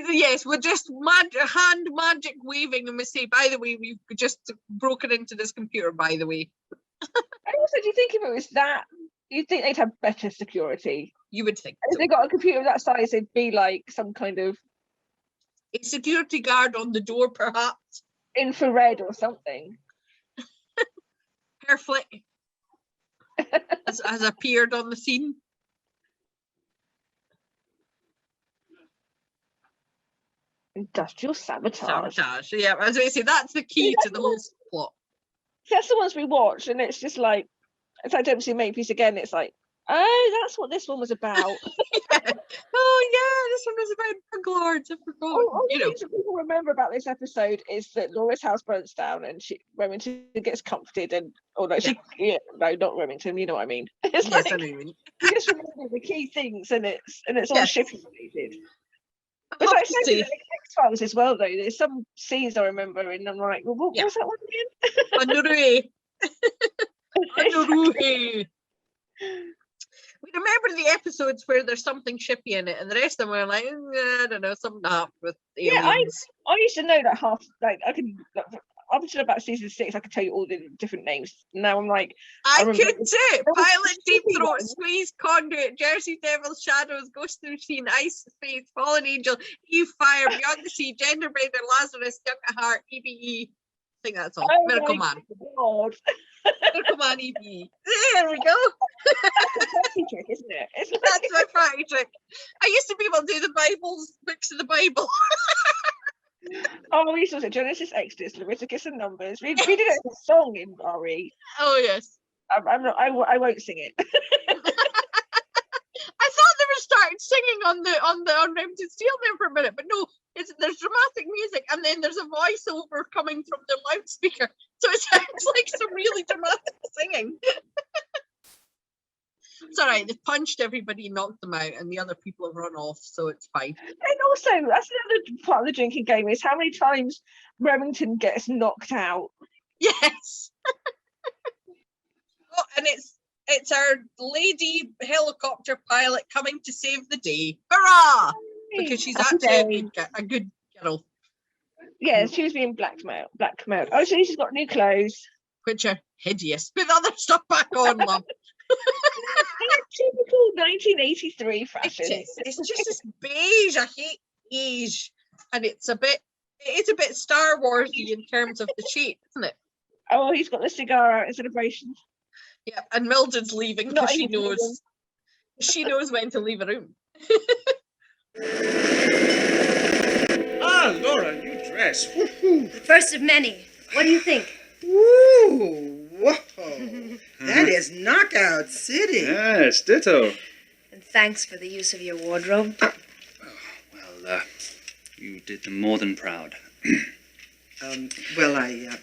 Yes, we're just hand magic waving, and we say, by the way, we've just broken into this computer, by the way. And also, do you think if it was that, you'd think they'd have better security? You would think If so. they got a computer that size, it'd be like some kind of A security guard on the door, perhaps. infrared or something. Herr Flick has appeared on the scene. Industrial sabotage. Sabotage. Yeah, as I say, that's the key to the whole plot. That's the ones we watch, and it's just like, if I don't see Makepeace again, it's like, oh, that's what this one was about. Oh yeah, this one was about drug lords. I forgot. All You the know, things that people remember about this episode is that Laura's house burns down and Remington gets comforted, and no, not Remington, you know what I mean. It's yes, like, I mean, you just remember the key things, and it's all Yes. shipping related. I It's have like to say, X-Files as well, though. There's some scenes I remember, and I'm like, well, what Yeah. was that one again? Anurui. Anurui. We remember the episodes where there's something shippy in it, and the rest of them were like, I don't know, something happened with Yeah, aliens. I used to know that half, like, I could, up until about season 6, I could tell you all the different names. Now I'm like, I remember could too. there was Pilot, Deep shippy Throat, ones. Squeeze, Conduit, Jersey Devil, Shadows, Ghost in the Machine, Ice Space, Fallen Angel, Eve Fire, Beyond the Sea, Genderbender, Lazarus, Young at Heart, EBE. I think that's all. Oh Miracle my Man. God. Miracle Man EBE. There we go. That's a party trick, isn't it? It's like, That's my party trick. I used to be able to do the Bibles, books of the Bible. oh, we used to say Genesis, Exodus, Leviticus, and Numbers. We did it as a song in RE. Oh yes. I'm not. I won't sing it. I thought they were starting singing on Remington Steel there for a minute, but no, there's dramatic music and then there's a voiceover coming from the loudspeaker, so it sounds like some really dramatic singing. It's all right. They've punched everybody, knocked them out, and the other people have run off, so it's fine. And also, that's another part of the drinking game is how many times Remington gets knocked out. Yes. Oh, and it's our lady helicopter pilot coming to save the day. Hurrah! Because she's Happy actually days. a good girl, Yeah, she was being blackmailed. Oh, so she's got new clothes. which are hideous. Put the other stuff back on, love. Typical 1983 fashion. It's just this beige. I hate beige, and it is a bit Star Warsy in terms of the shape, isn't it? Oh, he's got the cigar out in celebration. Yeah, and Mildred's leaving Not because she even knows. She knows when to leave a room. Ah, Laura, you dress. The first of many. What do you think? Ooh, whoa. That is Knockout City. Yes, ditto. And thanks for the use of your wardrobe. Well, you did them more than proud. Well, I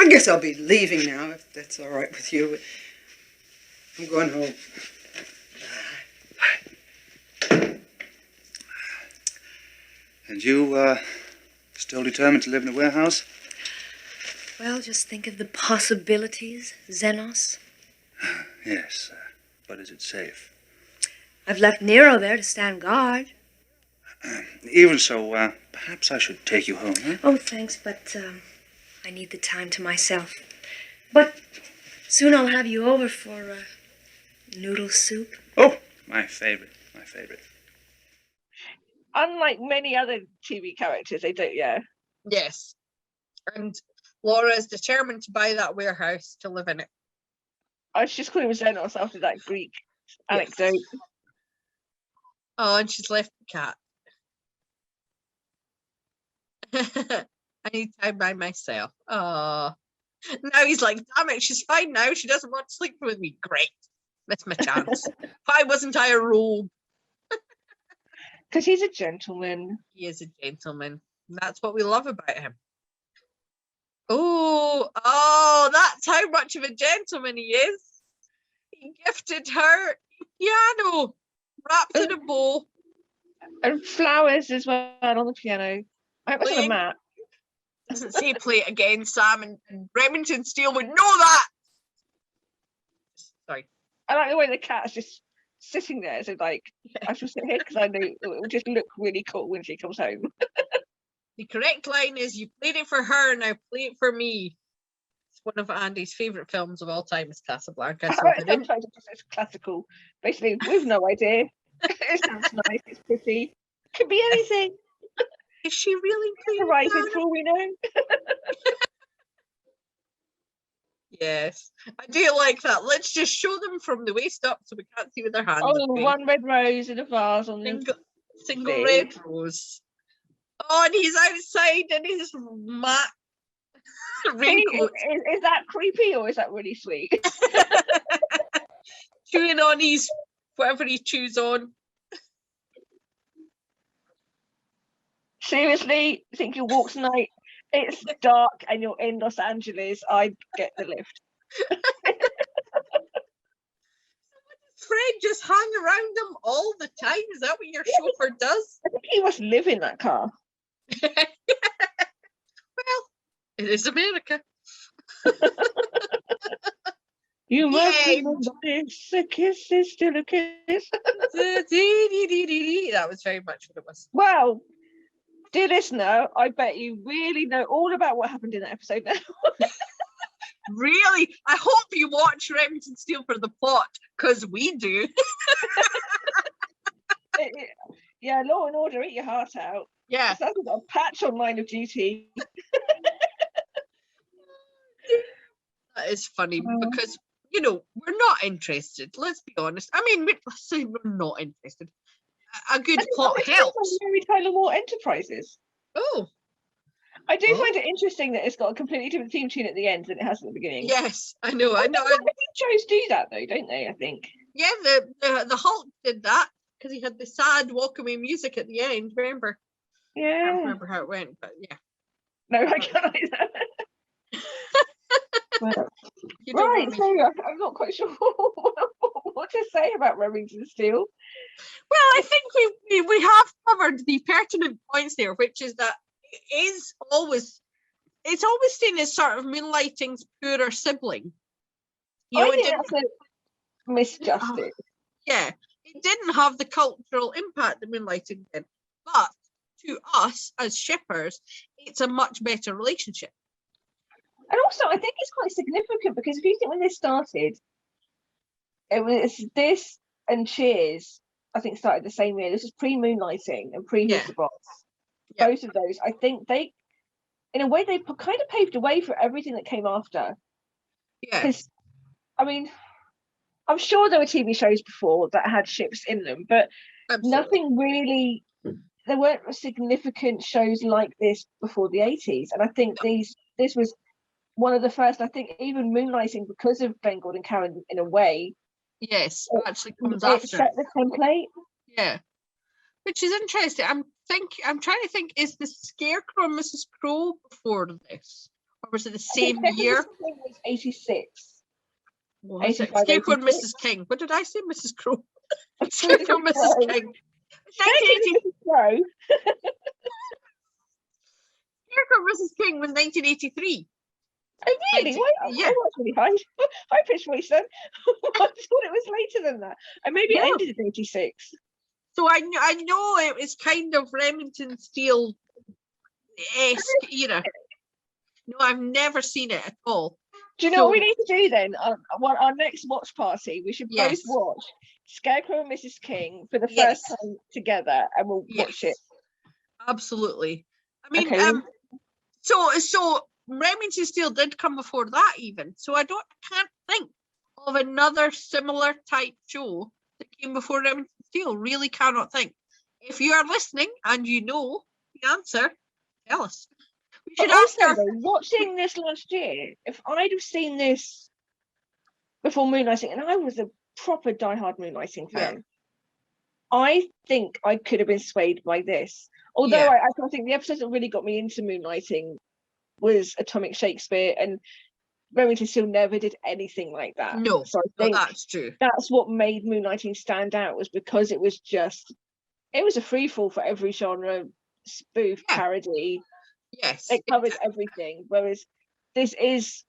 guess I'll be leaving now, if that's all right with you. I'm going home. And you, still determined to live in a warehouse? Well, just think of the possibilities, Xenos. Yes, but is it safe? I've left Nero there to stand guard. Even so, perhaps I should take you home, huh? Oh, thanks, but I need the time to myself. But soon I'll have you over for noodle soup. Oh, my favorite, my favorite. Unlike many other TV characters, they don't. Yeah. Yes. And Laura is determined to buy that warehouse to live in it. I was just calling him Xenos after that Greek anecdote. Oh, and she's left the cat. I need time by myself. Oh. Now he's like, damn it, she's fine now. She doesn't want to sleep with me. Great. That's my chance. Why wasn't I a rogue? Because he's a gentleman. He is a gentleman. That's what we love about him. Oh, that's how much of a gentleman he is. He gifted her a piano wrapped in a bow. And flowers as well on the piano. I hope it's on a Playing- mat. Doesn't say play it again, Sam, and Remington Steele would know that. Sorry. I like the way the cat's just sitting there. So like, I shall sit here because I know it will just look really cool when she comes home. The correct line is, you played it for her, now play it for me. It's one of Andy's favourite films of all time is Casablanca. So I didn't- It's classical. Basically, we've no idea. It sounds nice. It's pretty. Could be anything. is she really playing Horizon piano? for all we know. Yes. I do like that. Let's just show them from the waist up so we can't see with their hands. Oh, are made. one red rose in a vase on the. Single thing. red rose. Oh, and he's outside in his mat raincoat, Is that creepy or is that really sweet? chewing on his whatever he chews on. Seriously, think you'll walk tonight? It's dark and you're in Los Angeles. I'd get the lift. Fred just hang around him all the time. Is that what your chauffeur does? I think he must live in that car. Well, it is America. You must Yay. remember this. A kiss is still a kiss. That was very much what it was. Well, dear listener, I bet you really know all about what happened in that episode now. Really? I hope you watch Remington Steele for the plot, because we do. Yeah, Law and Order, eat your heart out. Yeah. That's got a patch on Line of Duty. That is funny Oh. because, you know, we're not interested. Let's be honest. I mean, let's say we're not interested. A good plot It's helps. Mary Tyler Moore Enterprises. Oh, I do Oh. find it interesting that it's got a completely different theme tune at the end than it has at the beginning. yes, I know. I know. I think shows do that though, don't they? I think. Yeah, the Hulk did that because he had the sad walk away music at the end. Remember? I can't Yeah. remember how it went, but yeah. No, I can't either. You don't Right, want me- so I'm not quite sure what to say about Remington Steele. Well, I think we have covered the pertinent points there, which is that it's always seen as sort of Moonlighting's poorer sibling. You know, I it think didn't, that's a misjustice. yeah, it didn't have the cultural impact that Moonlighting did, but to us as shippers, it's a much better relationship. And also, I think it's quite significant because if you think when this started, it was this and Cheers, I think started the same year. This was pre-Moonlighting and pre-Who's the Boss. Yeah. Both of those, I think they, in a way, they kind of paved the way for everything that came after. Yeah, Because, I mean, I'm sure there were TV shows before that had ships in them, but absolutely. nothing really, there weren't significant shows like this before the 80s. And I think this was one of the first. I think even Moonlighting, because of Ben Gordon Karen in a way, Yes, actually comes it after. set the template. Yeah, which is interesting. I'm trying to think. Is the Scarecrow and Mrs. Crow before this, or was it the same year? It was 86. What was it? 85, Scarecrow and 86. Mrs. King. What did I say? Mrs. Crow. Scarecrow and Mrs. King. 1980 Crow. Scarecrow and Mrs. King was 1983. Oh, really? Why? Yeah. Oh, that's really high pitched voice then. I thought it was later than that. And maybe it No. ended in 86. So I know it was kind of Remington Steele esque, you know. No, I've never seen it at all. Do you know what we need to do then? Our next watch party, we should both Yes. watch Scarecrow and Mrs. King for the Yes. first time together, and we'll watch it. Absolutely. I mean, Okay. so Remington Steele did come before that even. So I can't think of another similar type show that came before Remington Steele. Really cannot think. If you are listening and you know the answer, tell us. We But should ask also, her. though, watching this last year, if I'd have seen this before Moonlighting, and I was a proper diehard Moonlighting fan, I think I could have been swayed by this. Although Yeah. I think the episode that really got me into Moonlighting was Atomic Shakespeare, and Remington Steele never did anything like that. No, So I no, think that's true. that's what made Moonlighting stand out, was because it was a free fall for every genre, spoof, Yeah. parody. Yes. It covers everything, whereas this is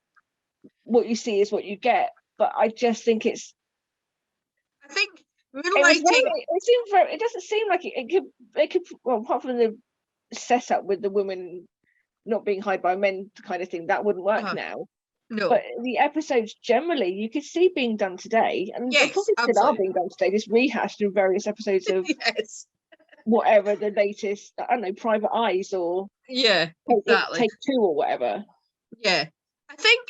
what you see is what you get. But I just think I think it Moonlighting. seems very, it doesn't seem like it could well, apart from the setup with the women not being hired by men kind of thing, that wouldn't work Uh-huh. now. No. But the episodes generally you could see being done today, and they Yes, probably still are absolutely. being done today, just rehashed in various episodes of Yes. whatever the latest, I don't know, Private Eyes or Yeah. Exactly. Take Two or whatever. Yeah. I think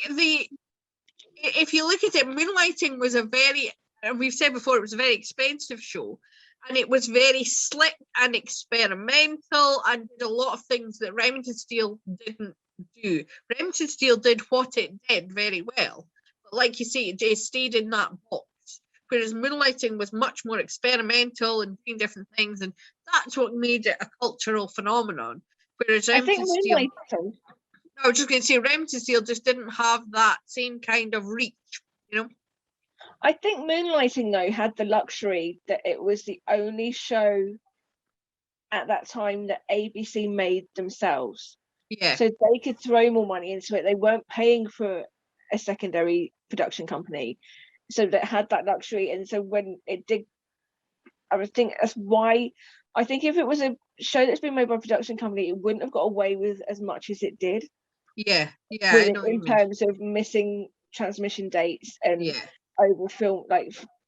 if you look at it, Moonlighting was and we've said before, it was a very expensive show, and it was very slick and experimental and did a lot of things that Remington Steele didn't do. Remington Steele did what it did very well, but like you say, it stayed in that box. Whereas Moonlighting was much more experimental and doing different things, and that's what made it a cultural phenomenon. Whereas I think Remington Steele, Moonlighting. I was just going to say, Remington Steele just didn't have that same kind of reach, you know? I think Moonlighting, though, had the luxury that it was the only show at that time that ABC made themselves. Yeah. So they could throw more money into it. They weren't paying for a secondary production company. So that had that luxury. And so when it did, I would think that's why I think if it was a show that's been made by a production company, it wouldn't have got away with as much as it did. Yeah. Yeah. I know what you In mean. terms of missing transmission dates and Yeah. over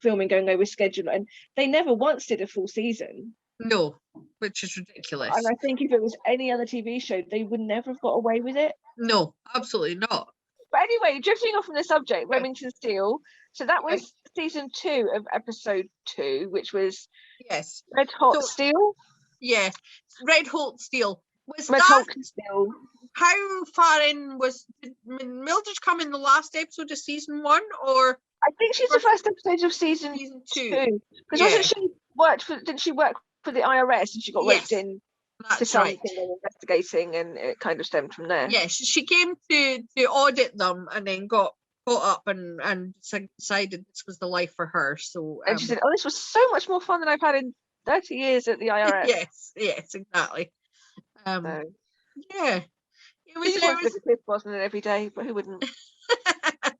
filming going over schedule, and they never once did a full season. No, which is ridiculous. And I think if it was any other TV show, they would never have got away with it. No, absolutely not. But anyway, drifting off from the subject, Remington Steele. So that was season 2 of episode 2, which was Yes. Red Hot So- Steel. Yeah. Red Hot Steel. Was Red that Hot Steel. how far in did Mildred come in the last episode of season 1 or I think she's the first episode of season season 2. 2? Because wasn't she didn't she work for the IRS and she got Yes, roped in to That's something right. they were investigating, and it kind of stemmed from there. Yes, she came to audit them and then got caught up and decided this was the life for her. So And she said, "Oh, this was so much more fun than I've had in 30 years at the IRS." yes, exactly. So, Yeah, it was. she just wanted to look at Cliff Brosnan every day, but who wouldn't?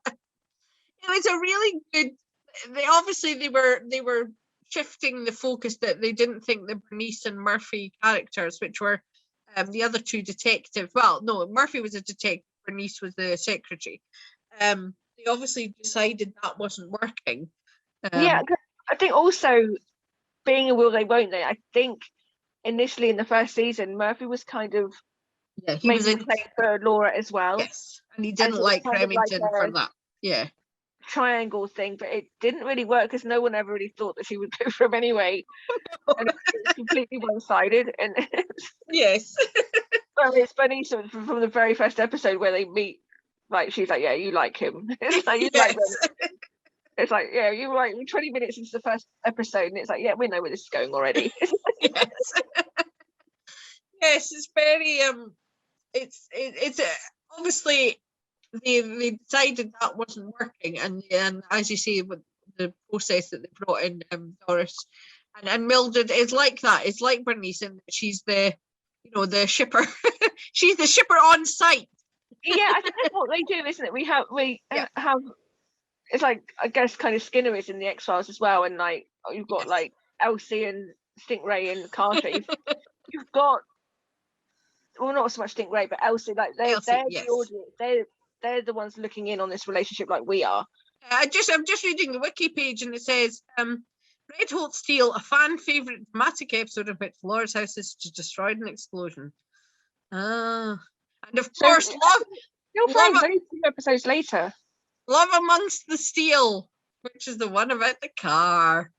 It was a really good. They were shifting the focus that they didn't think the Bernice and Murphy characters, which were the other two detectives. Well, no, Murphy was a detective. Bernice was the secretary. They obviously decided that wasn't working. Yeah, 'cause I think also being a will they won't they. I think initially in the first season, Murphy was kind of yeah, he was making in. play for Laura as well. Yes, and he didn't so it's like kind of like Remington for that. Yeah. Triangle thing, but it didn't really work because no one ever really thought that she would go for him anyway. And it was completely one-sided. And Yes. well, it's funny from the very first episode where they meet, like she's like, "Yeah, you like him." It's like you like him. It's like, "Yeah, you're right." We're 20 minutes into the first episode, and it's like, "Yeah, we know where this is going already." Yes. Yes, it's very it's obviously they decided that wasn't working, and as you say, with the process that they brought in Doris and Mildred is like that. It's like Bernice, and she's the the shipper. She's the shipper on site. Yeah, I think that's what they do, isn't it? We have Yeah. have it's like, I guess, kind of Skinner is in the X Files as well, and like you've got Yes. like Elsie and Stingray and Carter. You've got, well, not so much Stingray, but Elsie. Like they're Elsie, the yes. audience. They're the ones looking in on this relationship, like we are. I'm just reading the wiki page, and it says Red Hot Steel, a fan favorite dramatic episode in which Laura's house is destroyed in an explosion. And of So, course, You'll Love find it. those 2 episodes later. Love Amongst the Steel, which is the one about the car.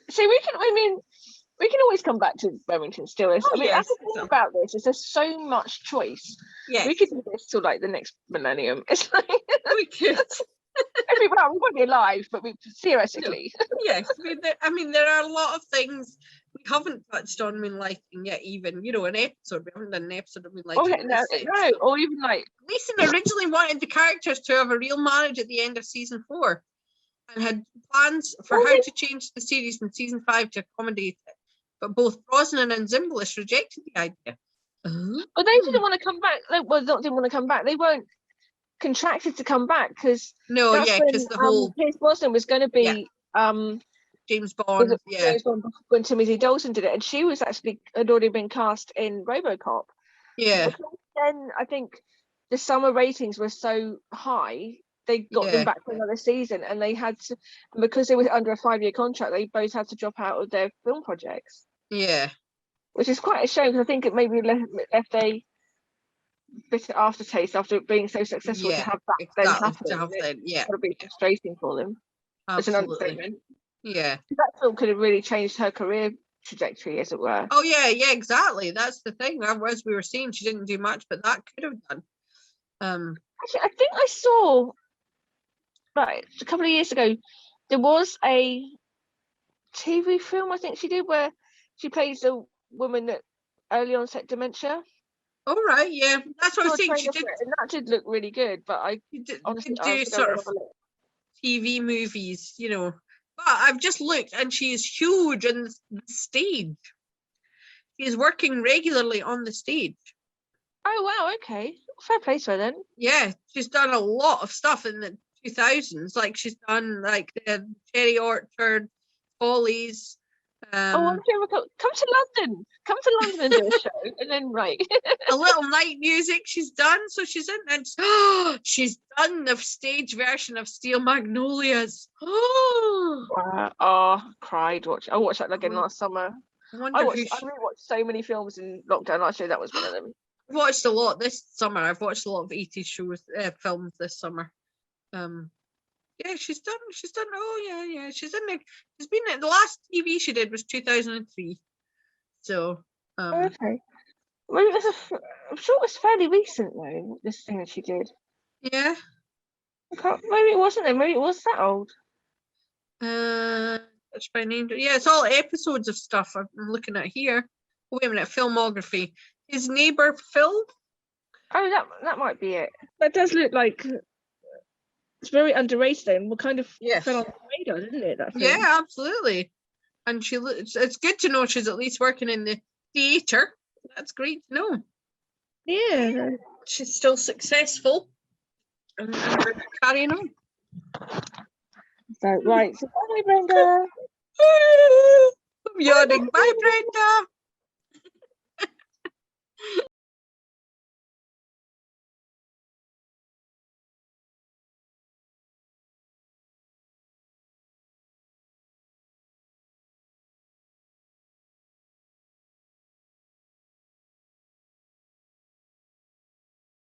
See, we can always come back to Remington Steelers. Oh, I mean, yes, that's the thing so- about this is there's so much choice. Yes, We could do this till like the next millennium. It's like we could. we won't be alive, but we theoretically. Yes, I mean, there are a lot of things we haven't touched on Moonlighting yet. Even an episode we haven't done an episode of Moonlighting. Oh, in this sense. no, or even like Gleason originally wanted the characters to have a real marriage at the end of season 4, and had plans for how to change the series in season 5 to accommodate it. But both Brosnan and Zimbalist rejected the idea. well, they didn't want to come back. Didn't want to come back. They weren't contracted to come back because No, yeah, because the whole Pierce Brosnan was going to be James Bond, yeah, James Bond when Timothy Dalton did it, and she was actually had already been cast in RoboCop. yeah, But then I think the summer ratings were so high, they got Yeah. them back for another season, and they had to, and because they were under a 5-year contract, they both had to drop out of their film projects, yeah, which is quite a shame because I think it maybe left a bit of aftertaste after it being so successful to Yeah, have that then exactly. happen. To have It's that, yeah, gotta be frustrating for them. It's an absolutely, understatement. yeah. That film could have really changed her career trajectory, as it were. Oh yeah, exactly. That's the thing. As we were saying, she didn't do much, but that could have done. Actually, I think I saw, right, a couple of years ago, there was a TV film I think she did where she plays a woman that early onset dementia. All right, yeah, that's what I was saying. She did, And that did look really good, but I honestly do sort of TV movies, But I've just looked, and she is huge on the stage. She is working regularly on the stage. Oh wow, okay, fair play to her then. Yeah, she's done a lot of stuff in the 2000s. Like she's done like the Cherry Orchard, Follies. I'm sure come to London and do a show, and then right. A Little Night Music she's done. So she's in, and she's done the stage version of Steel Magnolias. Oh, cried. I watched that again last summer. I I wonder who rewatched so many films in lockdown last year. That was one of them. I've watched a lot this summer. I've watched a lot of 80s shows, films this summer. Yeah, she's done. Oh yeah. She's in there. She's been in the last TV she did was 2003. So, Okay. Maybe I'm sure it was fairly recent though. This thing that she did. yeah. Maybe it wasn't then. Maybe it was that old. That's by name. Yeah, it's all episodes of stuff I'm looking at here. Oh, wait a minute, filmography. His Neighbor Phil. Oh, that might be it. That does look like it's very underrated and we kind of Yes. fell on the radar, didn't it? That film? Yeah, absolutely. And it's good to know she's at least working in the theatre. That's great to know. Yeah. She's still successful and carrying on. So right. So bye, Brenda. I'm yawning. Bye, Brenda.